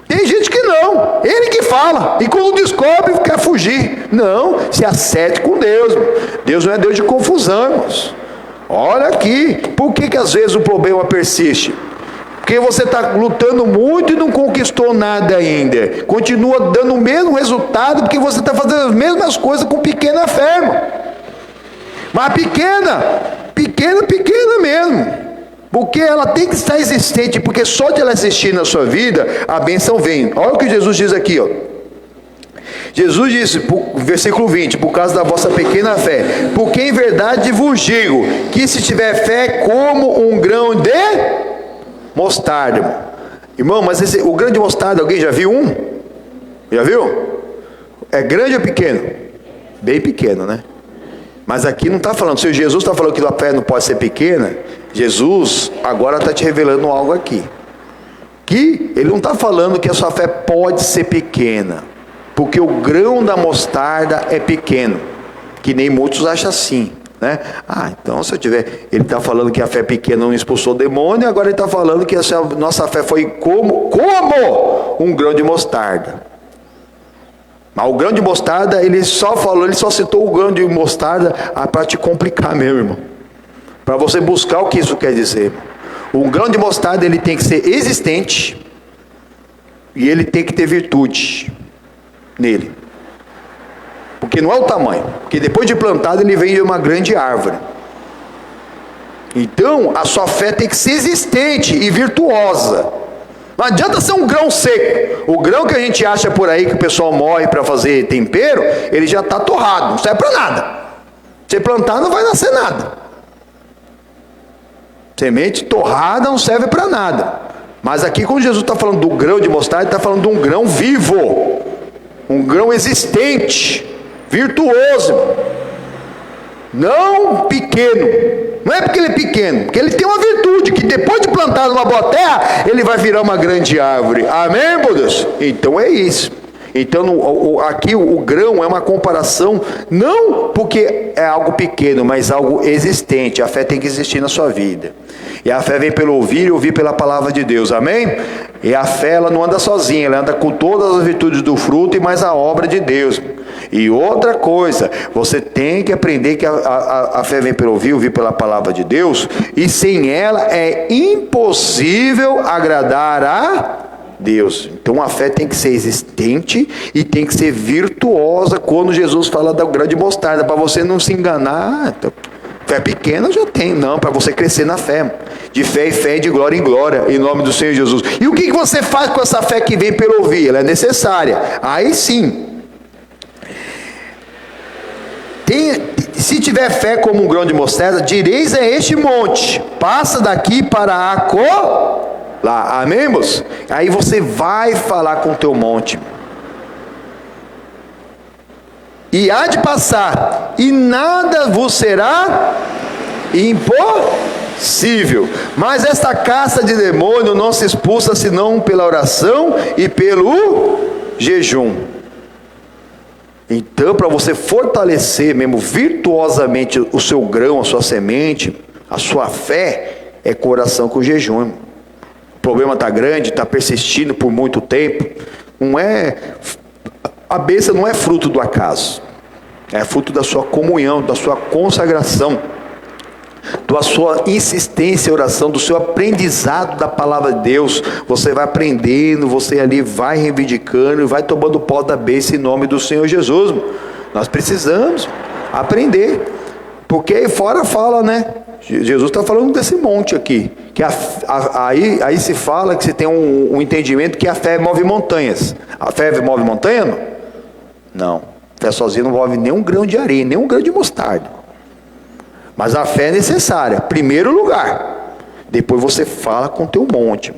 Tem gente que não, ele que fala, e quando descobre, quer fugir. Não, se acerte com Deus. Deus não é Deus de confusão, irmãos. Olha aqui, por que às vezes o problema persiste? Porque você está lutando muito e não conquistou nada ainda. Continua dando o mesmo resultado, porque você está fazendo as mesmas coisas com pequena fé, irmão. Mas pequena mesmo. Porque ela tem que estar existente, porque só de ela existir na sua vida, a bênção vem. Olha o que Jesus diz aqui, ó. Jesus disse, versículo 20, por causa da vossa pequena fé, porque em verdade vos digo, que se tiver fé como um grão de mostarda. Irmão, mas o grão de mostarda, alguém já viu um? Já viu? É grande ou pequeno? Bem pequeno, né? Mas aqui não está falando, se Jesus está falando que a fé não pode ser pequena, Jesus agora está te revelando algo aqui. Que ele não está falando que a sua fé pode ser pequena, porque o grão da mostarda é pequeno, que nem muitos acham assim. Né? Então se eu tiver, ele está falando que a fé pequena não expulsou o demônio, agora ele está falando que a nossa fé foi como um grão de mostarda. Mas o grão de mostarda, ele só citou o grão de mostarda para te complicar mesmo, irmão, para você buscar o que isso quer dizer. Um grão de mostarda, ele tem que ser existente e ele tem que ter virtude nele. Porque não é o tamanho, porque depois de plantado ele vem de uma grande árvore. Então a sua fé tem que ser existente e virtuosa. Não adianta ser um grão seco. O grão que a gente acha por aí que o pessoal moe para fazer tempero, ele já está torrado, não serve para nada. Se plantar não vai nascer nada. Semente torrada não serve para nada. Mas aqui quando Jesus está falando do grão de mostarda, ele está falando de um grão vivo, um grão existente, virtuoso, não pequeno. Não é porque ele é pequeno, porque ele tem uma virtude, que depois de plantar numa boa terra, ele vai virar uma grande árvore. Amém, meu Deus? Então é isso. Então, aqui o grão é uma comparação, não porque é algo pequeno, mas algo existente. A fé tem que existir na sua vida. E a fé vem pelo ouvir e ouvir pela palavra de Deus, amém? E a fé, ela não anda sozinha, ela anda com todas as virtudes do fruto e mais a obra de Deus. E outra coisa, você tem que aprender que a fé vem pelo ouvir pela palavra de Deus, e sem ela é impossível agradar a Deus. Então a fé tem que ser existente e tem que ser virtuosa. Quando Jesus fala da grande mostarda, para você não se enganar, fé pequena já tem, não, para você crescer na fé, de fé em fé, de glória em glória, em nome do Senhor Jesus. E o que você faz com essa fé que vem pelo ouvir? Ela é necessária, aí sim. Se tiver fé como um grão de mostarda, direis a este monte, passa daqui para lá, amém, irmãos? Aí você vai falar com o teu monte, e há de passar, e nada vos será impossível. Mas esta casta de demônio não se expulsa senão pela oração e pelo jejum. Então, para você fortalecer mesmo virtuosamente o seu grão, a sua semente, a sua fé, é com oração, com jejum. O problema está grande, está persistindo por muito tempo. A bênção não é fruto do acaso, é fruto da sua comunhão, da sua consagração, da sua insistência em oração, do seu aprendizado da palavra de Deus. Você vai aprendendo, você ali vai reivindicando e vai tomando pó da bênção em nome do Senhor Jesus. Nós precisamos aprender, porque aí fora fala, né? Jesus está falando desse monte aqui, que aí se fala que você tem um entendimento que a fé move montanhas. A fé move montanha? Não. A fé sozinha não move nem um grão de areia, nem um grão de mostarda. Mas a fé é necessária, primeiro lugar. Depois você fala com o teu monte.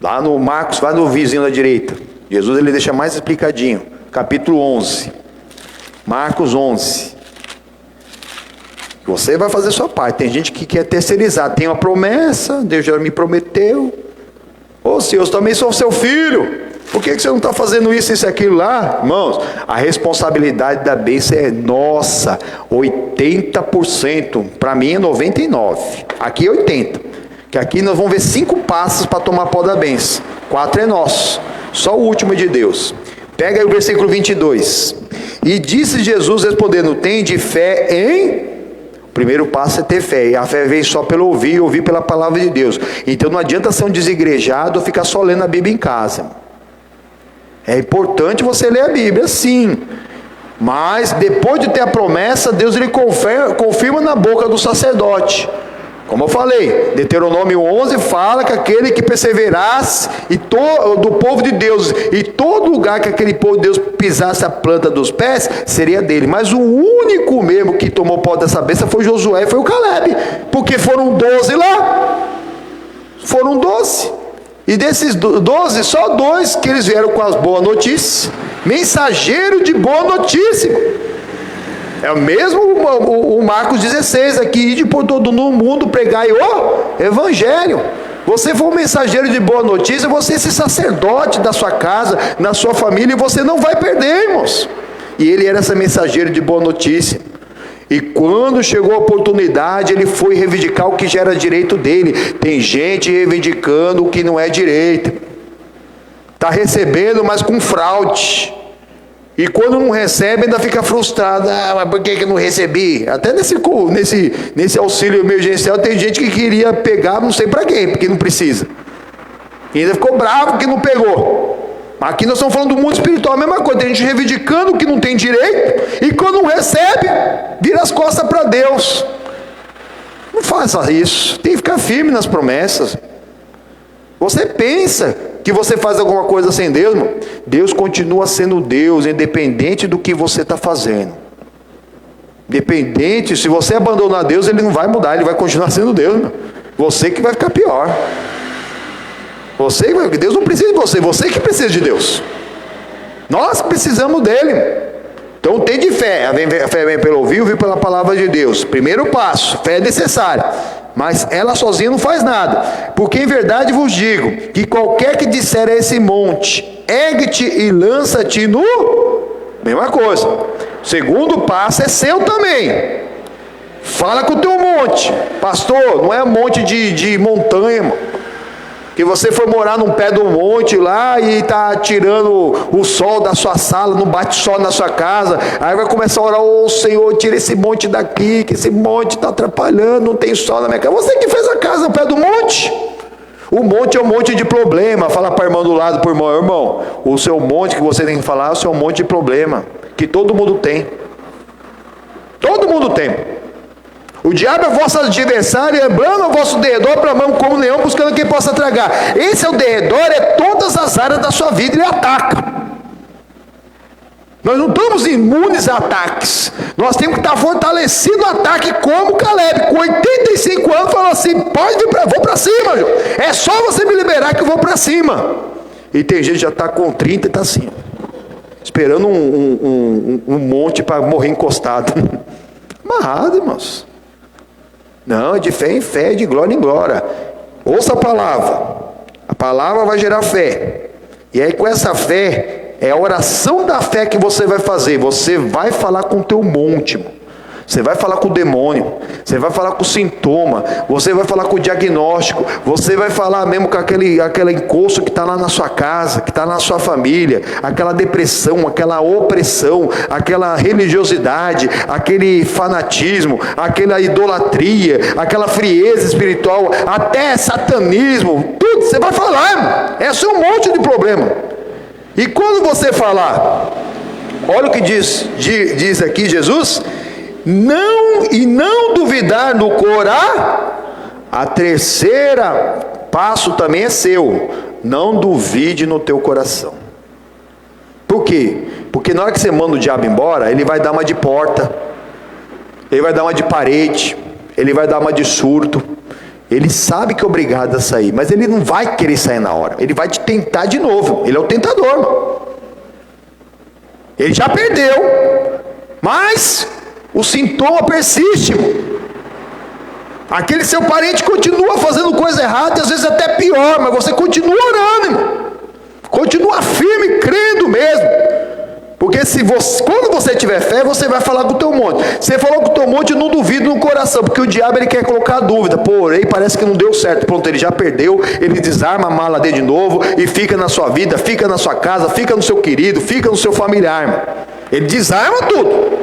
Lá no Marcos, vai no vizinho da direita. Jesus ele deixa mais explicadinho. Capítulo 11. Marcos 11. Você vai fazer a sua parte. Tem gente que quer terceirizar. Tem uma promessa, Deus já me prometeu. Ô Senhor, eu também sou seu filho. Por que você não está fazendo isso e aquilo lá? Irmãos, a responsabilidade da bênção é nossa. 80%. Para mim é 99%. Aqui é 80%. Que aqui nós vamos ver 5 passos para tomar pó da bênção. 4 é nosso. Só o último é de Deus. Pega aí o versículo 22. E disse Jesus respondendo: tende fé em... O primeiro passo é ter fé. E a fé vem só pelo ouvir e ouvir pela palavra de Deus. Então não adianta ser um desigrejado ou ficar só lendo a Bíblia em casa. É importante você ler a Bíblia, sim. Mas depois de ter a promessa, Deus ele confirma na boca do sacerdote. Como eu falei, Deuteronômio 11 fala que aquele que perseverasse do povo de Deus, e todo lugar que aquele povo de Deus pisasse a planta dos pés, seria dele. Mas o único mesmo que tomou pó dessa bênção foi Josué e foi o Caleb. Porque foram 12 lá. Foram 12. E desses 12, só 2 que eles vieram com as boas notícias. Mensageiro de boa notícia. É o mesmo o Marcos 16 aqui: ide por todo o mundo, pregai o evangelho. Você for um mensageiro de boa notícia, você é esse sacerdote da sua casa, na sua família, e você não vai perder, irmãos. E ele era esse mensageiro de boa notícia. E quando chegou a oportunidade, ele foi reivindicar o que já era direito dele. Tem gente reivindicando o que não é direito. Está recebendo, mas com fraude. E quando não recebe, ainda fica frustrado. Ah, mas por que eu não recebi? Até nesse auxílio emergencial, tem gente que queria pegar, não sei para quê, porque não precisa. E ainda ficou bravo que não pegou. Aqui nós estamos falando do mundo espiritual, a mesma coisa. Tem gente reivindicando que não tem direito, e quando não recebe, vira as costas para Deus. Não faça isso. Tem que ficar firme nas promessas. Você pensa que você faz alguma coisa sem Deus, irmão? Deus continua sendo Deus, independente do que você está fazendo. Independente, se você abandonar Deus, Ele não vai mudar, Ele vai continuar sendo Deus, irmão. Você que vai ficar pior. Deus não precisa de você, você que precisa de Deus. Nós precisamos dele. Então tem de fé. A fé vem pelo ouvir pela palavra de Deus. Primeiro passo, fé é necessária, mas ela sozinha não faz nada. Porque em verdade vos digo, que qualquer que disser a esse monte, ergue-te e lança-te no... Mesma coisa. O segundo passo é seu também. Fala com o teu monte. Pastor, não é monte de montanha, irmão. Que você foi morar num pé do monte lá e está tirando o sol da sua sala, não bate sol na sua casa. Aí vai começar a orar: ô Senhor, tira esse monte daqui, que esse monte está atrapalhando, não tem sol na minha casa. Você que fez a casa no pé do monte. O monte é um monte de problema. Fala para o irmão do lado, para o irmão: irmão, o seu monte que você tem que falar é o seu monte de problema, que todo mundo tem. Todo mundo tem. O diabo é vosso adversário, lembrando ao vosso derredor, bramando como um leão, buscando quem possa tragar. Esse é o derredor, é todas as áreas da sua vida, ele ataca. Nós não estamos imunes a ataques. Nós temos que estar fortalecidos no ataque, como Caleb, com 85 anos, falou assim: pode vir, vou para cima, João. É só você me liberar que eu vou para cima. E tem gente que já está com 30 e está assim, esperando um monte para morrer encostado. Amarrado, irmãos. Não, de fé em fé, de glória em glória. Ouça a palavra vai gerar fé, e aí com essa fé, é a oração da fé que você vai fazer. Você vai falar com o teu monte, irmão. Você vai falar com o demônio, você vai falar com o sintoma, você vai falar com o diagnóstico, você vai falar mesmo com aquele encosto que está lá na sua casa, que está na sua família, aquela depressão, aquela opressão, aquela religiosidade, aquele fanatismo, aquela idolatria, aquela frieza espiritual, até satanismo, tudo, você vai falar, irmão. Esse é um monte de problema. E quando você falar, olha o que diz aqui Jesus: não duvidar no coração. A terceira passo também é seu: não duvide no teu coração. Por quê? Porque na hora que você manda o diabo embora, ele vai dar uma de porta, ele vai dar uma de parede, ele vai dar uma de surto. Ele sabe que é obrigado a sair, mas ele não vai querer sair na hora. Ele vai te tentar de novo. Ele é o tentador, irmão. Ele já perdeu, mas o sintoma persiste, irmão. Aquele seu parente continua fazendo coisa errada, e às vezes até pior, mas você continua orando, irmão. Continua firme, crendo mesmo. Porque quando você tiver fé, você vai falar com o teu monte. Você falou com o teu monte, não duvida no coração, porque o diabo ele quer colocar dúvida. Porém, parece que não deu certo. Pronto, ele já perdeu, ele desarma a mala dele de novo e fica na sua vida, fica na sua casa, fica no seu querido, fica no seu familiar, irmão. Ele desarma tudo.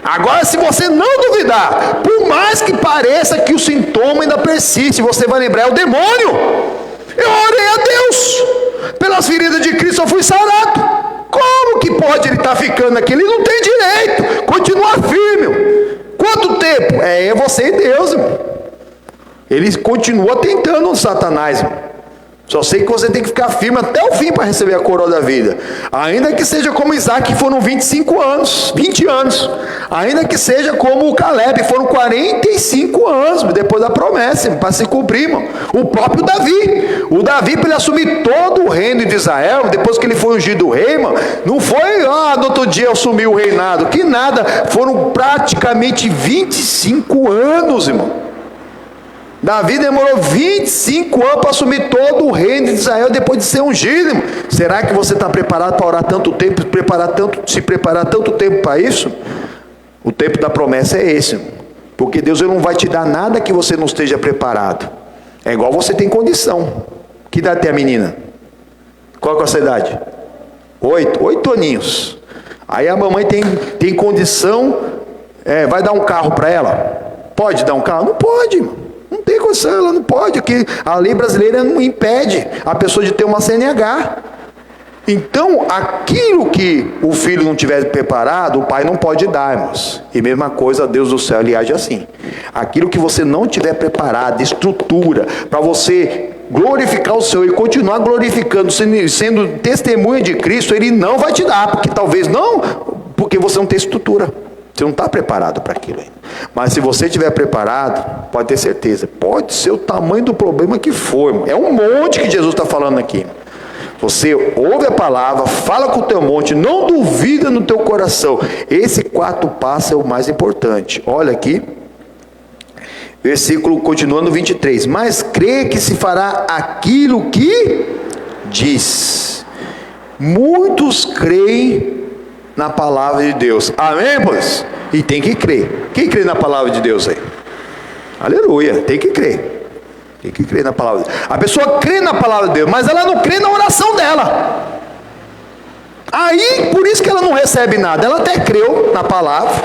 Agora, se você não duvidar, por mais que pareça que o sintoma ainda persiste, você vai lembrar: é o demônio. Eu orei a Deus, pelas feridas de Cristo eu fui sarado. Como que pode ele estar ficando aqui? Ele não tem direito. Continua firme. Quanto tempo? É você e Deus, irmão. Ele continua tentando o Satanás, irmão. Só sei que você tem que ficar firme até o fim para receber a coroa da vida. Ainda que seja como Isaac, que foram 25 anos, 20 anos. Ainda que seja como o Caleb, foram 45 anos depois da promessa, para se cumprir, irmão. O próprio Davi. O Davi, para ele assumir todo o reino de Israel, depois que ele foi ungido rei, irmão, não foi, no outro dia eu assumi o reinado. Que nada, foram praticamente 25 anos, irmão. Davi demorou 25 anos para assumir todo o reino de Israel depois de ser ungido, irmão. Será que você está preparado para orar tanto tempo, se preparar tanto tempo para isso? O tempo da promessa é esse, irmão. Porque Deus ele não vai te dar nada que você não esteja preparado. É igual você tem condição. Que idade tem a menina? Qual que é a sua idade? 8 aninhos. Aí a mamãe tem condição, vai dar um carro para ela? Pode dar um carro? Não pode, irmão. Não tem condição, ela não pode, porque a lei brasileira não impede a pessoa de ter uma CNH. Então, aquilo que o filho não tiver preparado, o pai não pode dar, irmãos. E mesma coisa, Deus do céu, ele age assim. Aquilo que você não tiver preparado, estrutura, para você glorificar o Senhor e continuar glorificando, sendo testemunha de Cristo, ele não vai te dar, porque talvez não, porque você não tem estrutura. Você não está preparado para aquilo ainda. Mas se você estiver preparado, pode ter certeza, pode ser o tamanho do problema que for, irmão. É um monte que Jesus está falando aqui. Você ouve a palavra, fala com o teu monte, não duvida no teu coração. Esse 4 passo é o mais importante. Olha aqui, versículo continuando 23. Mas crê que se fará aquilo que diz. Muitos creem na palavra de Deus. Amém, pois? E tem que crer. Quem crê na palavra de Deus aí? Aleluia, tem que crer. Tem que crer na palavra de Deus. A pessoa crê na palavra de Deus, mas ela não crê na oração dela. Aí, por isso que ela não recebe nada. Ela até creu na palavra,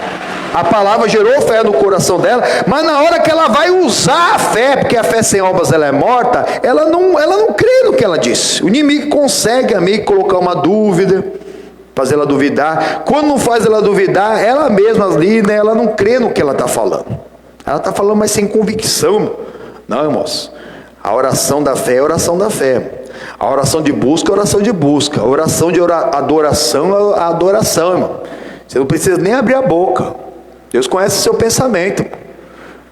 a palavra gerou fé no coração dela, mas na hora que ela vai usar a fé, porque a fé sem obras ela é morta, ela não crê no que ela disse. O inimigo consegue, amigo, colocar uma dúvida, fazer ela duvidar. Quando não faz ela duvidar, ela mesma ali, né, ela não crê no que ela está falando. Ela está falando, mas sem convicção. Não, irmãos, a oração da fé é a oração da fé. A oração de busca é a oração de busca. A oração de adoração é a adoração, irmão. Você não precisa nem abrir a boca. Deus conhece o seu pensamento.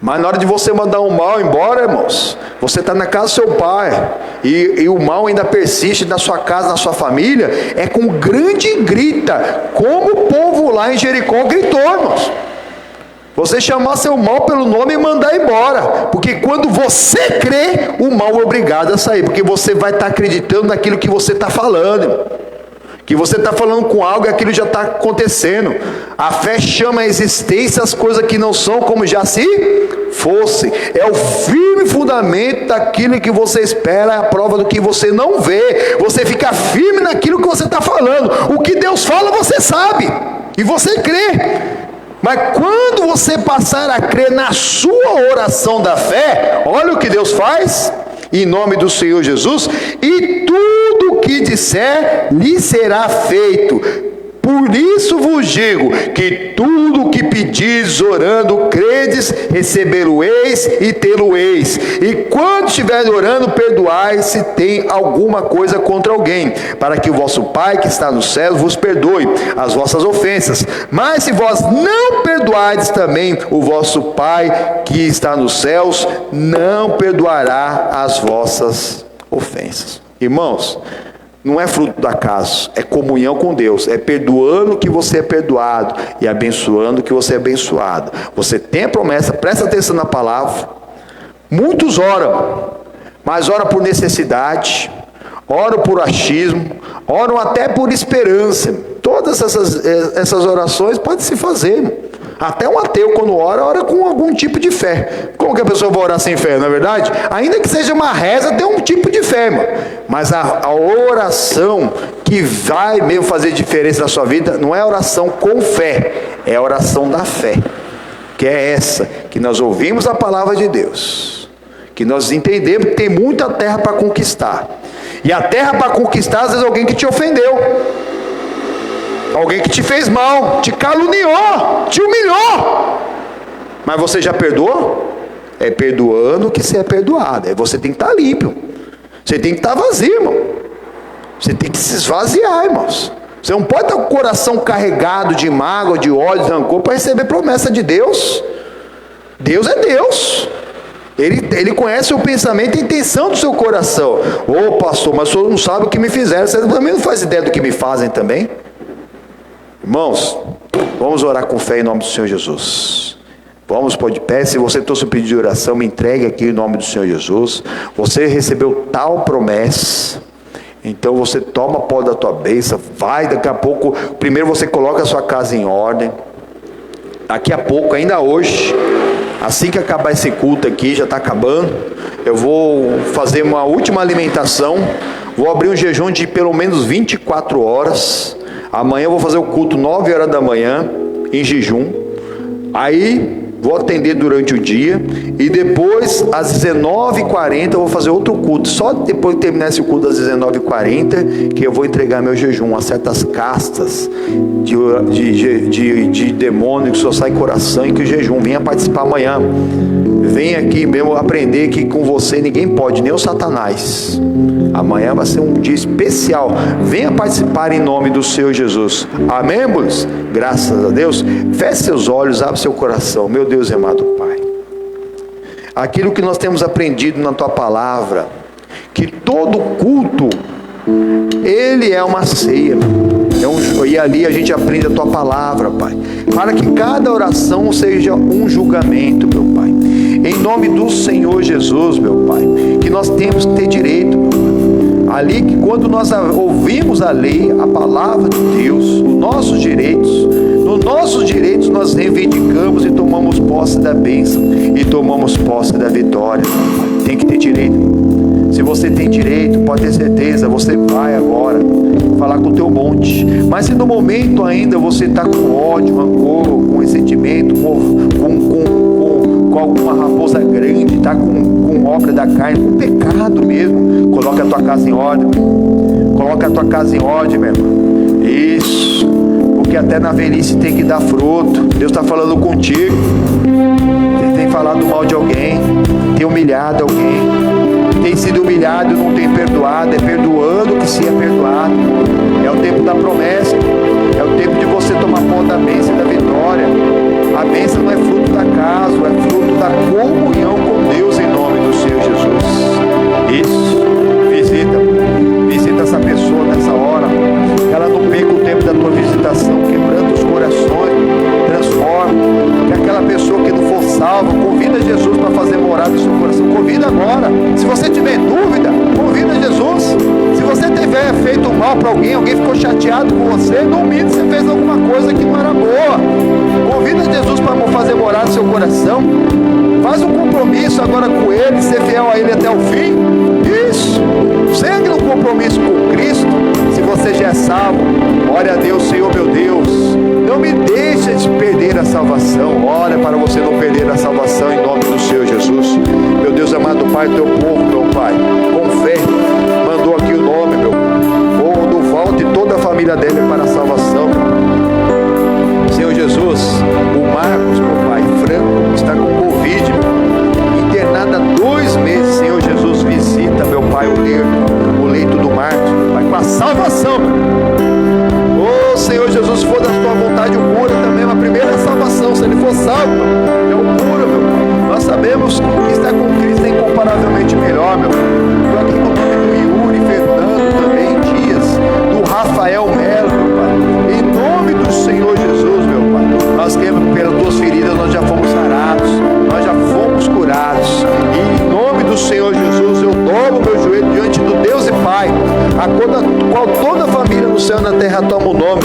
Mas na hora de você mandar um mal embora, irmãos, você está na casa do seu pai, e o mal ainda persiste na sua casa, na sua família, é com grande grita, como o povo lá em Jericó gritou, irmãos. Você chamar seu mal pelo nome e mandar embora, porque quando você crê, o mal é obrigado a sair, porque você vai estar acreditando naquilo que você está falando, que você está falando com algo e aquilo já está acontecendo. A fé chama a existência as coisas que não são como já se fosse. É o firme fundamento daquilo que você espera, é a prova do que você não vê. Você fica firme naquilo que você está falando. O que Deus fala você sabe, e você crê. Mas quando você passar a crer na sua oração da fé, olha o que Deus faz, em nome do Senhor Jesus, e tudo o que disser lhe será feito. Por isso vos digo, que tudo o que pedis orando, credes, recebê-lo-eis e tê-lo-eis. E quando estiver orando, perdoai se tem alguma coisa contra alguém, para que o vosso Pai que está no céu vos perdoe as vossas ofensas. Mas se vós não perdoardes também, o vosso Pai que está nos céus não perdoará as vossas ofensas. Irmãos, não é fruto do acaso, é comunhão com Deus, é perdoando que você é perdoado e abençoando que você é abençoado. Você tem a promessa, presta atenção na palavra. Muitos oram, mas oram por necessidade, oram por achismo, oram até por esperança. Todas essas orações podem se fazer. Até um ateu, quando ora com algum tipo de fé. Como que a pessoa vai orar sem fé, não é verdade? Ainda que seja uma reza, tem um tipo de fé, irmão. Mas a oração que vai mesmo fazer diferença na sua vida, não é a oração com fé, é a oração da fé. Que é essa, que nós ouvimos a palavra de Deus, que nós entendemos que tem muita terra para conquistar. E a terra para conquistar, às vezes, alguém que te ofendeu, alguém que te fez mal, te caluniou, te humilhou. Mas você já perdoou? É perdoando que você é perdoado. Aí você tem que estar limpo. Você tem que estar vazio, irmão. Você tem que se esvaziar, irmãos. Você não pode estar com o coração carregado de mágoa, de ódio, de rancor, para receber promessa de Deus. Deus é Deus. Ele conhece o pensamento e a intenção do seu coração. Ô pastor, mas o senhor não sabe o que me fizeram. Você também não faz ideia do que me fazem também? Irmãos, vamos orar com fé em nome do Senhor Jesus. Vamos pôr de pé. Se você trouxe um pedido de oração, me entregue aqui em nome do Senhor Jesus. Você recebeu tal promessa, então você toma pó da tua bênção. Vai, daqui a pouco, primeiro você coloca a sua casa em ordem. Daqui a pouco, ainda hoje, assim que acabar esse culto aqui, já está acabando, eu vou fazer uma última alimentação. Vou abrir um jejum de pelo menos 24 horas. Amanhã eu vou fazer o culto 9 horas da manhã, em jejum. Aí vou atender durante o dia. E depois, às 19h40, eu vou fazer outro culto. Só depois de terminar esse culto às 19h40, que eu vou entregar meu jejum a certas castas de demônio que só sai coração e que o jejum. Venha participar amanhã. Venha aqui mesmo aprender que com você ninguém pode, nem o Satanás. Amanhã vai ser um dia especial. Venha participar em nome do Senhor Jesus. Amém, irmãos? Graças a Deus. Feche seus olhos, abre seu coração. Meu Deus amado Pai, aquilo que nós temos aprendido na Tua palavra, que todo culto, ele é uma ceia. E ali a gente aprende a Tua palavra, Pai, para que cada oração seja um julgamento, meu Pai. Em nome do Senhor Jesus, meu Pai, que nós temos que ter direito, meu Pai, Ali que quando nós ouvimos a lei, a palavra de Deus, os nossos direitos, nos nossos direitos nós reivindicamos e tomamos posse da bênção e tomamos posse da vitória. Tem que ter direito. Se você tem direito, pode ter certeza, você vai agora falar com o teu monte. Mas se no momento ainda você está com ódio, rancor, com ressentimento, com alguma raposa grande, está com obra da carne, com pecado mesmo, coloca a tua casa em ordem. Coloca a tua casa em ordem, meu irmão. Isso. Porque até na velhice tem que dar fruto. Deus está falando contigo. Você tem falado mal de alguém, tem humilhado alguém, tem sido humilhado e não tem perdoado. É perdoando que se é perdoado. É o tempo da promessa. É o tempo de você tomar posse da bênção e da vitória. A bênção não é fruto da casa, é fruto da comunhão com Deus em nome do Senhor Jesus. Isso. Visita essa pessoa nessa hora. Ela não perca o tempo da tua visitação, quebrando os corações. Transforma. Que aquela pessoa que não for salva, convida Jesus para fazer morada no seu coração. Convida agora. Se você tiver dúvida, convida Jesus. Se você tiver feito mal para alguém ficou chateado com você, não minta, você fez alguma coisa que não era boa. Convida Jesus para fazer morada no seu coração. Faz um compromisso agora com Ele, ser fiel a Ele até o fim. Isso. Segue no compromisso com Cristo. Se você já é salvo, ore a Deus, Senhor meu Deus, não me deixe de perder a salvação. Ora para você não perder a salvação em nome do Senhor Jesus. Meu Deus amado Pai, teu povo, meu Pai, com fé, mandou aqui o nome, meu Pai, do Valdo e toda a família dele para a salvação. Senhor Jesus, o Marcos, meu Pai, Franco, está com Covid, internado há 2 meses. Senhor Jesus, visita, meu Pai, o leito do Marcos, meu Pai, com a salvação. Oh, Senhor Jesus, se for da tua vontade, o cura também, a primeira salvação. Se ele for salvo, é o cura, meu Pai. Nós sabemos que estar com Cristo é incomparavelmente melhor, meu Pai. Estou aqui com o nome do Yuri, Fernando também, Dias, do Rafael Melo, meu Pai. Em nome do Senhor Jesus, meu Pai. Nós queremos, pelas tuas feridas, nós já fomos sarados, nós já fomos curados. E em nome do Senhor Jesus, eu dobro meu joelho diante do Deus e Pai, a qual toda a família no céu e na terra toma o nome.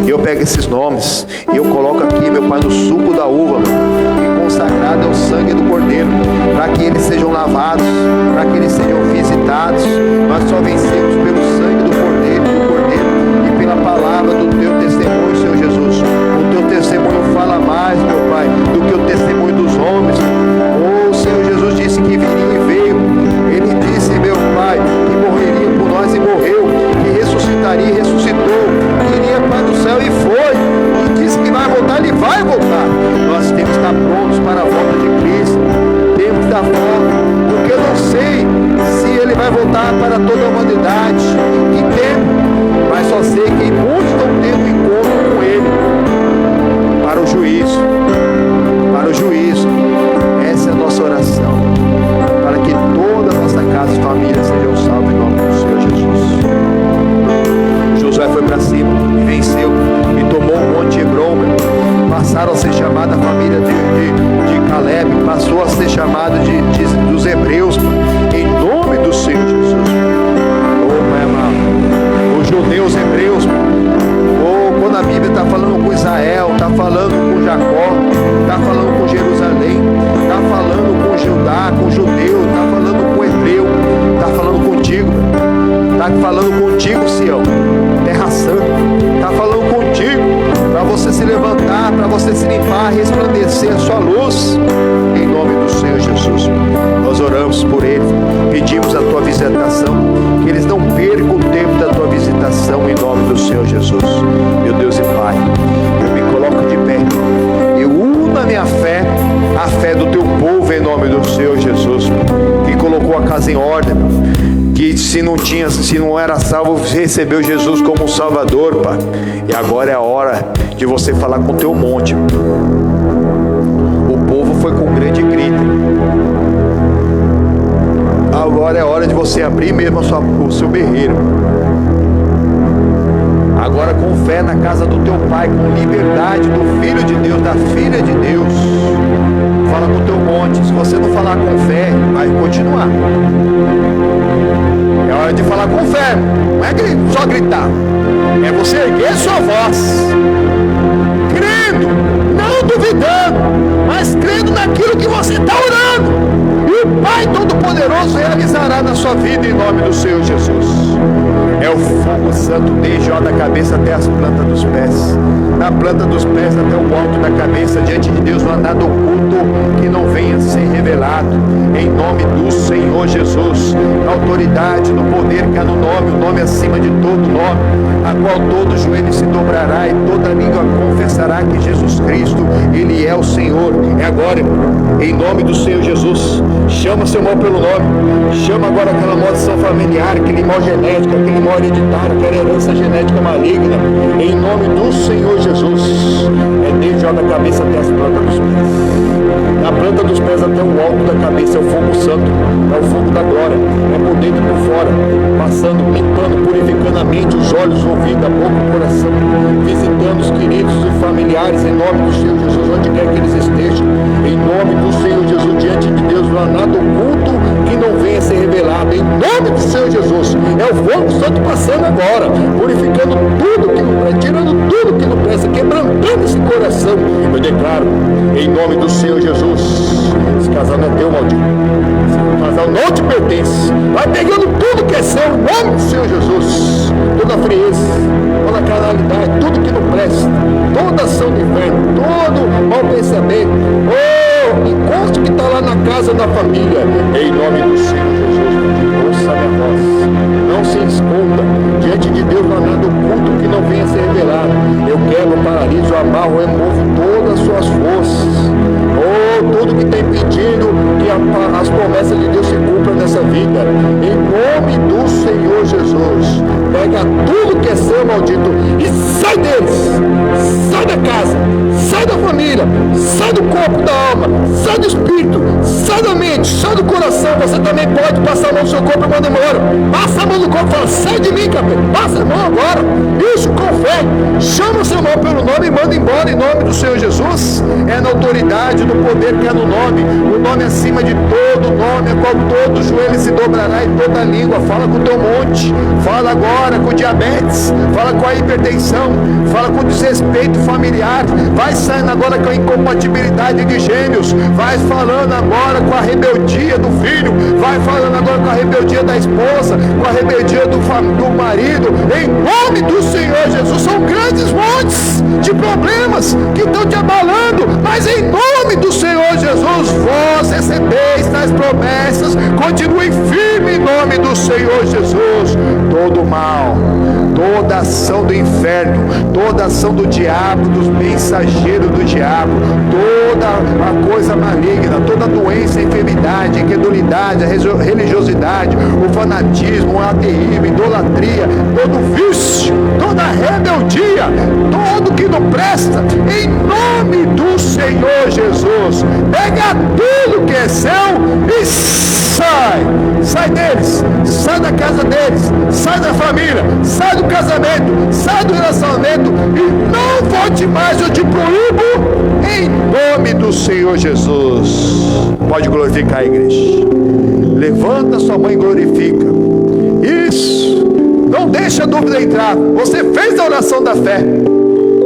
Eu pego esses nomes e eu coloco aqui, meu Pai, no suco da uva, e consagrado é o sangue do Cordeiro, para que eles sejam lavados, para que eles sejam visitados. Nós só vencemos pelo sangue do Cordeiro e pela palavra do teu testemunho, Senhor Jesus. O teu testemunho fala mais, meu Pai, do que o testemunho dos homens. O Senhor Jesus disse que viria e veio. Ele disse, meu Pai, que morreria por nós e morreu, que ressuscitaria e ressuscitou, que iria para o céu e foi, e disse que vai voltar, ele vai voltar. Nós temos que estar prontos para a volta de Cristo. Temos que estar prontos, porque eu não sei se ele vai voltar para toda a humanidade. Que tempo, mas só sei que muitos estão tendo encontro com ele para o juízo. Para o juízo. Essa é a nossa oração, para que toda a nossa casa e família sejam salvos em nome do Senhor Jesus. Josué foi para cima e venceu e tomou o monte Hebron. Passaram a ser chamada a família de Caleb, passou a ser chamada dos hebreus, em nome do Senhor Jesus. Oh, Pai amado, os judeus hebreus, oh, quando a Bíblia está falando com Israel, está falando com Jacó, está falando com Jerusalém, está falando com Judá, com judeu, está falando com hebreu, está falando contigo, está falando contigo, Sião, terra santa, está falando contigo, para você se levantar, para você se limpar, resplandecer a sua luz, em nome do Senhor Jesus. Nós oramos por eles, pedimos a tua visitação, que eles não percam o tempo da tua visitação, em nome do Senhor Jesus. Meu Deus e Pai, eu me coloco de pé, eu uno a minha fé, a fé do teu povo, em nome do Senhor Jesus, que colocou a casa em ordem, que se não era salvo, recebeu Jesus como um Salvador, Pai. E agora é a hora de você falar com o teu monte. O povo foi com grande grito. Agora é a hora de você abrir mesmo o seu berreiro. Agora com fé na casa do teu Pai, com liberdade do Filho de Deus, da Filha de Deus. Fala com o teu monte. Se você não falar com fé, vai continuar. É hora hora de falar com fé. Não é só gritar. É você erguer sua voz, crendo, não duvidando, mas crendo naquilo que você está orando. E o Pai Todo-Poderoso realizará na sua vida em nome do Senhor Jesus. É o fogo santo desde a cabeça até as plantas dos pés. Na planta dos pés até o alto da cabeça. Diante de Deus não há nada oculto que não venha a ser revelado. Em nome do Senhor Jesus. Na autoridade, no poder que há no nome. O nome acima de todo nome. A qual todo joelho se dobrará e toda língua confessará que Jesus Cristo, Ele é o Senhor. É agora, em nome do Senhor Jesus. Chama seu irmão pelo nome. Chama agora aquela maldição familiar, aquele mal genético, aquele mal hereditário, aquela herança genética maligna. Em nome do Senhor Jesus. É desde a cabeça até as plantas dos pés. Da planta dos pés até o alto da cabeça é o fogo santo. É o fogo da glória. É por dentro e por fora. Passando, limpando, purificando a mente, os olhos, o ouvido, a boca, o coração. Visitando os queridos e familiares em nome do Senhor Jesus, onde quer que eles estejam. Em nome do Senhor Jesus, diante de Deus, não há nada oculto que não venha a ser revelado. Em nome do Senhor Jesus. É o fogo santo passando agora, purificando tudo que não presta, tirando tudo que não presta, quebrantando esse coração. Eu declaro, em nome do Senhor Jesus, esse casal não é teu, maldito. Esse casal não te pertence. Vai pegando tudo que é seu, em nome do Senhor Jesus. Toda frieza, toda carnalidade, tudo que não presta, toda ação do inferno, todo mau pensamento, encosto que está lá na casa da família, em nome do Senhor Jesus. Ouça a minha voz, não se esconda diante de Deus, não há nada oculto que não venha a ser revelado. Eu quebro, paraliso, amarro, removo todas as suas forças, tudo que tem impedido que as promessas de Deus se cumpram nessa vida, em nome do Senhor Jesus. Pega tudo que é seu, maldito, e sai deles, sai da casa, sai da família, sai do corpo, da alma, sai do espírito, sai da mente, sai do coração. Você também pode passar a mão no seu corpo e mandar embora. Passa a mão no corpo e fala: sai de mim, capeta, passa a mão agora. Isso, com fé, chama o seu irmão pelo nome e manda embora em nome do Senhor Jesus. É na autoridade, no poder que é no nome, o nome acima de todo nome, a qual todo joelho se dobrará e toda língua. Fala com o teu monte, fala agora com o diabetes, fala com a hipertensão, fala com o desrespeito familiar, vai saindo agora com a incompatibilidade de gêmeos, vai falando agora com a rebeldia do filho, vai falando agora com a rebeldia da esposa, com a rebeldia do marido, em nome do Senhor Jesus. São grandes montes de problemas que estão te abalando, mas em nome do Senhor Jesus, vós recebeis tais promessas, continue firme em nome do Senhor Jesus. Todo mal, toda ação do inferno, toda ação do diabo, dos mensageiros do diabo, toda a coisa maligna, toda doença, enfermidade, incredulidade, a religiosidade, o fanatismo, o ateísmo, idolatria, todo vício, toda rebeldia, tudo que não presta, em nome do Senhor Jesus, pega tudo que é seu e sai deles, sai da casa deles, sai da família, sai do casamento, sai do relacionamento e não volte mais, eu te proíbo em nome do Senhor Jesus. Pode glorificar a igreja, levanta sua mão e glorifica. Isso, não deixa a dúvida entrar. Você fez a oração da fé,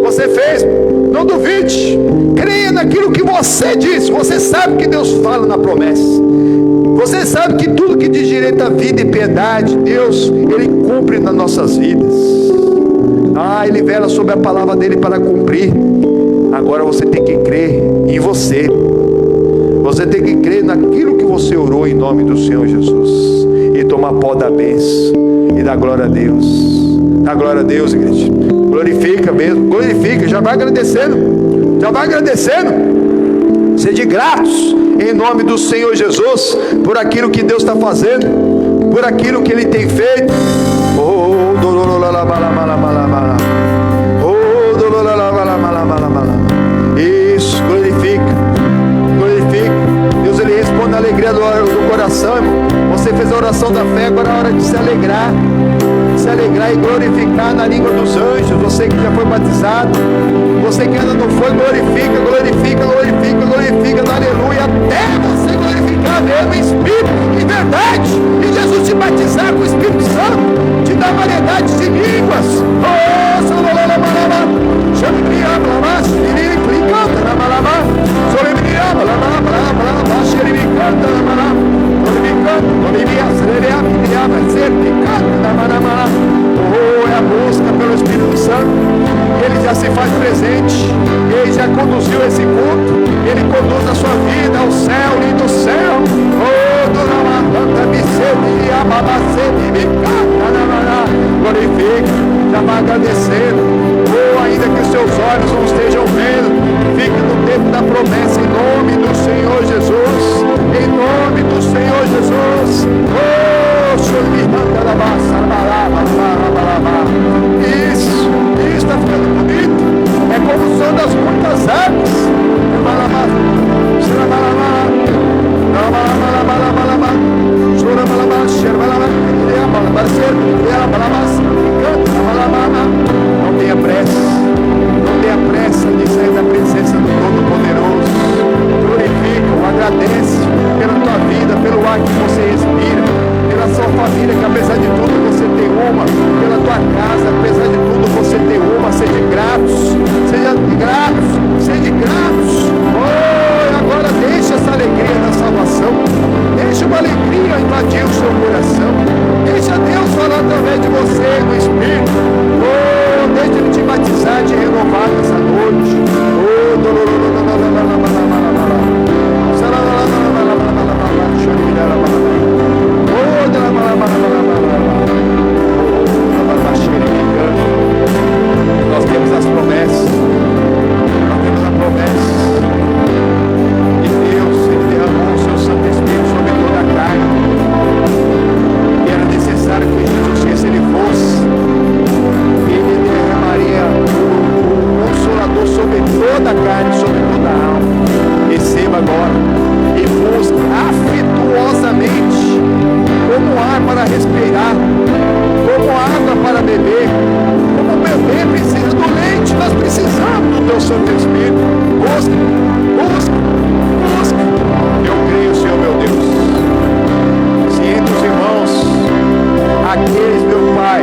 você fez, não duvide, creia naquilo que você disse. Você sabe que Deus fala na promessa, você sabe que tudo que diz direito à vida e piedade, Deus, Ele cumpre nas nossas vidas. Ele vela sobre a palavra dEle para cumprir. Agora você tem que crer em você, você tem que crer naquilo que você orou em nome do Senhor Jesus, e tomar pó da bênção e da glória a Deus. Dá glória a Deus, igreja, glorifica mesmo, glorifica, já vai agradecendo, sede gratos em nome do Senhor Jesus, por aquilo que Deus está fazendo, por aquilo que Ele tem feito. Isso, glorifica. Deus, Ele responde a alegria do coração, irmão. Você fez a oração da fé, agora é a hora de se alegrar e glorificar na língua dos anjos. Você que já foi batizado, você que ainda não foi, glorifica, aleluia, até você glorificar verdadeiro em espírito e verdade. E Jesus te batizar com o Espírito Santo, te dá variedade de línguas. É a busca pelo Espírito Santo. Ele já se faz presente. Ele já conduziu esse culto. Ele conduz a sua vida ao céu e do céu. Glorifique, já vai agradecendo. Ainda que os seus olhos não estejam vendo, fique no tempo da promessa, em nome do Senhor Jesus. Em nome do Senhor Jesus. Isso está ficando bonito. É como o som das muitas águas. Não tenha pressa. Não tenha pressa de sair da presença do Todo-Poderoso. Glorifica-o, agradece pela tua vida, pelo ar que você respira, pela sua família, que apesar de tudo você tem uma, pela tua casa, apesar de tudo você tem uma. Seja gratos, seja gratos, seja gratos. Agora deixa essa alegria da salvação, deixa uma alegria invadir o seu coração, deixa Deus falar através de você no Espírito. Deixa Ele te batizar, te renovar nessa noite. Nós temos as promessas. Nós temos a promessa de Deus. Ele derramou o seu Santo Espírito sobre toda a carne. E era necessário que Jesus, se Ele fosse, Ele derramaria o Consolador sobre toda a carne, sobre toda a alma. Receba agora e busque afetuosamente, como ar para respirar, como água para beber, como o bebê precisa do leite, nós precisamos do teu Santo Espírito. Busque, busque, busque. Eu creio, Senhor meu Deus, se entre os irmãos, aqueles, meu Pai,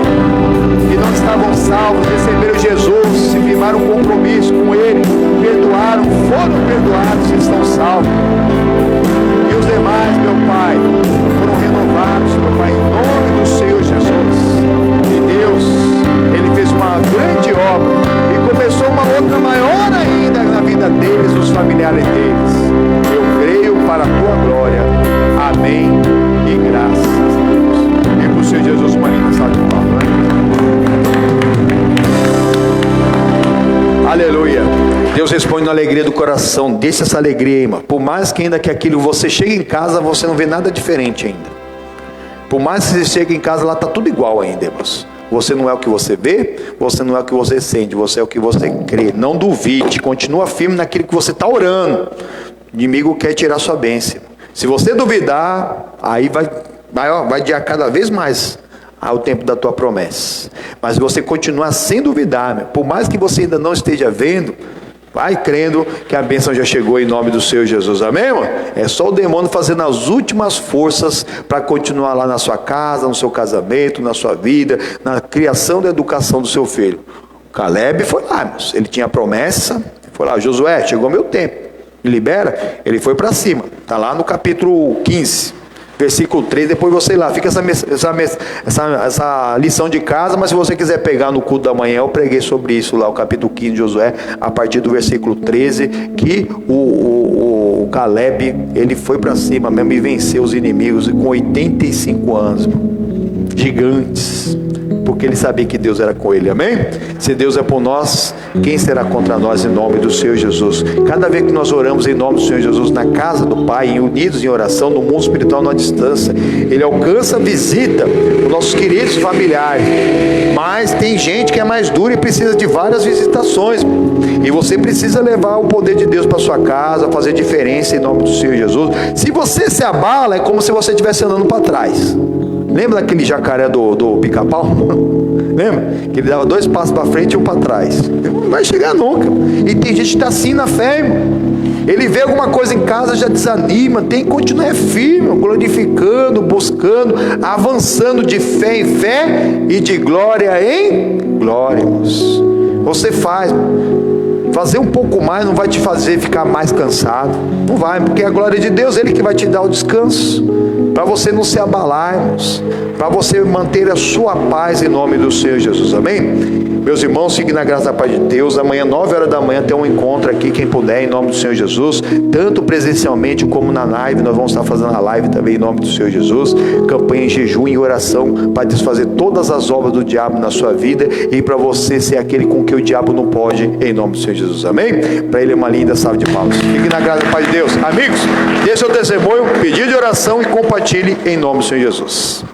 que não estavam salvos, receberam Jesus, se firmaram um compromisso com Ele, perdoaram, foram perdoados e estão salvos. E os demais, meu Pai, foram renovados, meu Pai, em nome do Senhor Jesus. E Deus, Ele fez uma grande obra e começou uma outra maior ainda na vida deles, dos familiares deles. Eu creio para a Tua glória. Amém e graças a Deus. E para o Senhor Jesus, uma linda salva de palmas. Aleluia. Deus responde na alegria do coração. Deixa essa alegria, irmão. Por mais que ainda que aquilo você chegue em casa, você não vê nada diferente ainda. Por mais que você chegue em casa, lá está tudo igual ainda, irmãos. Você não é o que você vê, você não é o que você sente, você é o que você crê. Não duvide, continua firme naquilo que você está orando. O inimigo quer tirar sua bênção. Se você duvidar, aí vai adiar cada vez mais ao tempo da tua promessa. Mas você continuar sem duvidar, meu. Por mais que você ainda não esteja vendo, vai crendo que a bênção já chegou em nome do Senhor Jesus. Amém, irmão? É só o demônio fazendo as últimas forças para continuar lá na sua casa, no seu casamento, na sua vida, na criação da educação do seu filho. O Caleb foi lá, irmãos. Ele tinha a promessa, foi lá: Josué, chegou meu tempo, me libera. Ele foi para cima, está lá no capítulo 15, versículo 3, depois você ir lá, fica essa lição de casa, mas se você quiser pegar no culto da manhã, eu preguei sobre isso lá, o capítulo 15 de Josué, a partir do versículo 13, que o Caleb, ele foi para cima mesmo e venceu os inimigos com 85 anos, gigantes, porque ele sabia que Deus era com ele. Amém? Se Deus é por nós, quem será contra nós, em nome do Senhor Jesus? Cada vez que nós oramos em nome do Senhor Jesus, na casa do Pai, unidos em oração, no mundo espiritual, na distância, Ele alcança, visita os nossos queridos familiares. Mas tem gente que é mais dura e precisa de várias visitações, e você precisa levar o poder de Deus para sua casa, fazer diferença em nome do Senhor Jesus. Se você se abala, é como se você estivesse andando para trás. Lembra daquele jacaré do Pica-Pau? Lembra? Que ele dava 2 passos para frente e 1 para trás. Não vai chegar nunca. E tem gente que está assim na fé, irmão. Ele vê alguma coisa em casa, já desanima. Tem que continuar firme, glorificando, buscando, avançando de fé em fé e de glória em glória, irmãos. Você fazer um pouco mais não vai te fazer ficar mais cansado, não vai, porque a glória de Deus, Ele que vai te dar o descanso, para você não se abalar, irmãos, para você manter a sua paz em nome do Senhor Jesus, amém? Meus irmãos, fiquem na graça da paz de Deus. Amanhã, 9 horas da manhã, tem um encontro aqui, quem puder, em nome do Senhor Jesus, tanto presencialmente como na live. Nós vamos estar fazendo a live também em nome do Senhor Jesus, campanha em jejum e oração, para desfazer todas as obras do diabo na sua vida, e para você ser aquele com que o diabo não pode, em nome do Senhor Jesus, amém? Para ele uma linda salva de palmas. Fiquem na graça da paz de Deus. Amigos, dê seu testemunho, pedido de oração e compartilhe em nome do Senhor Jesus.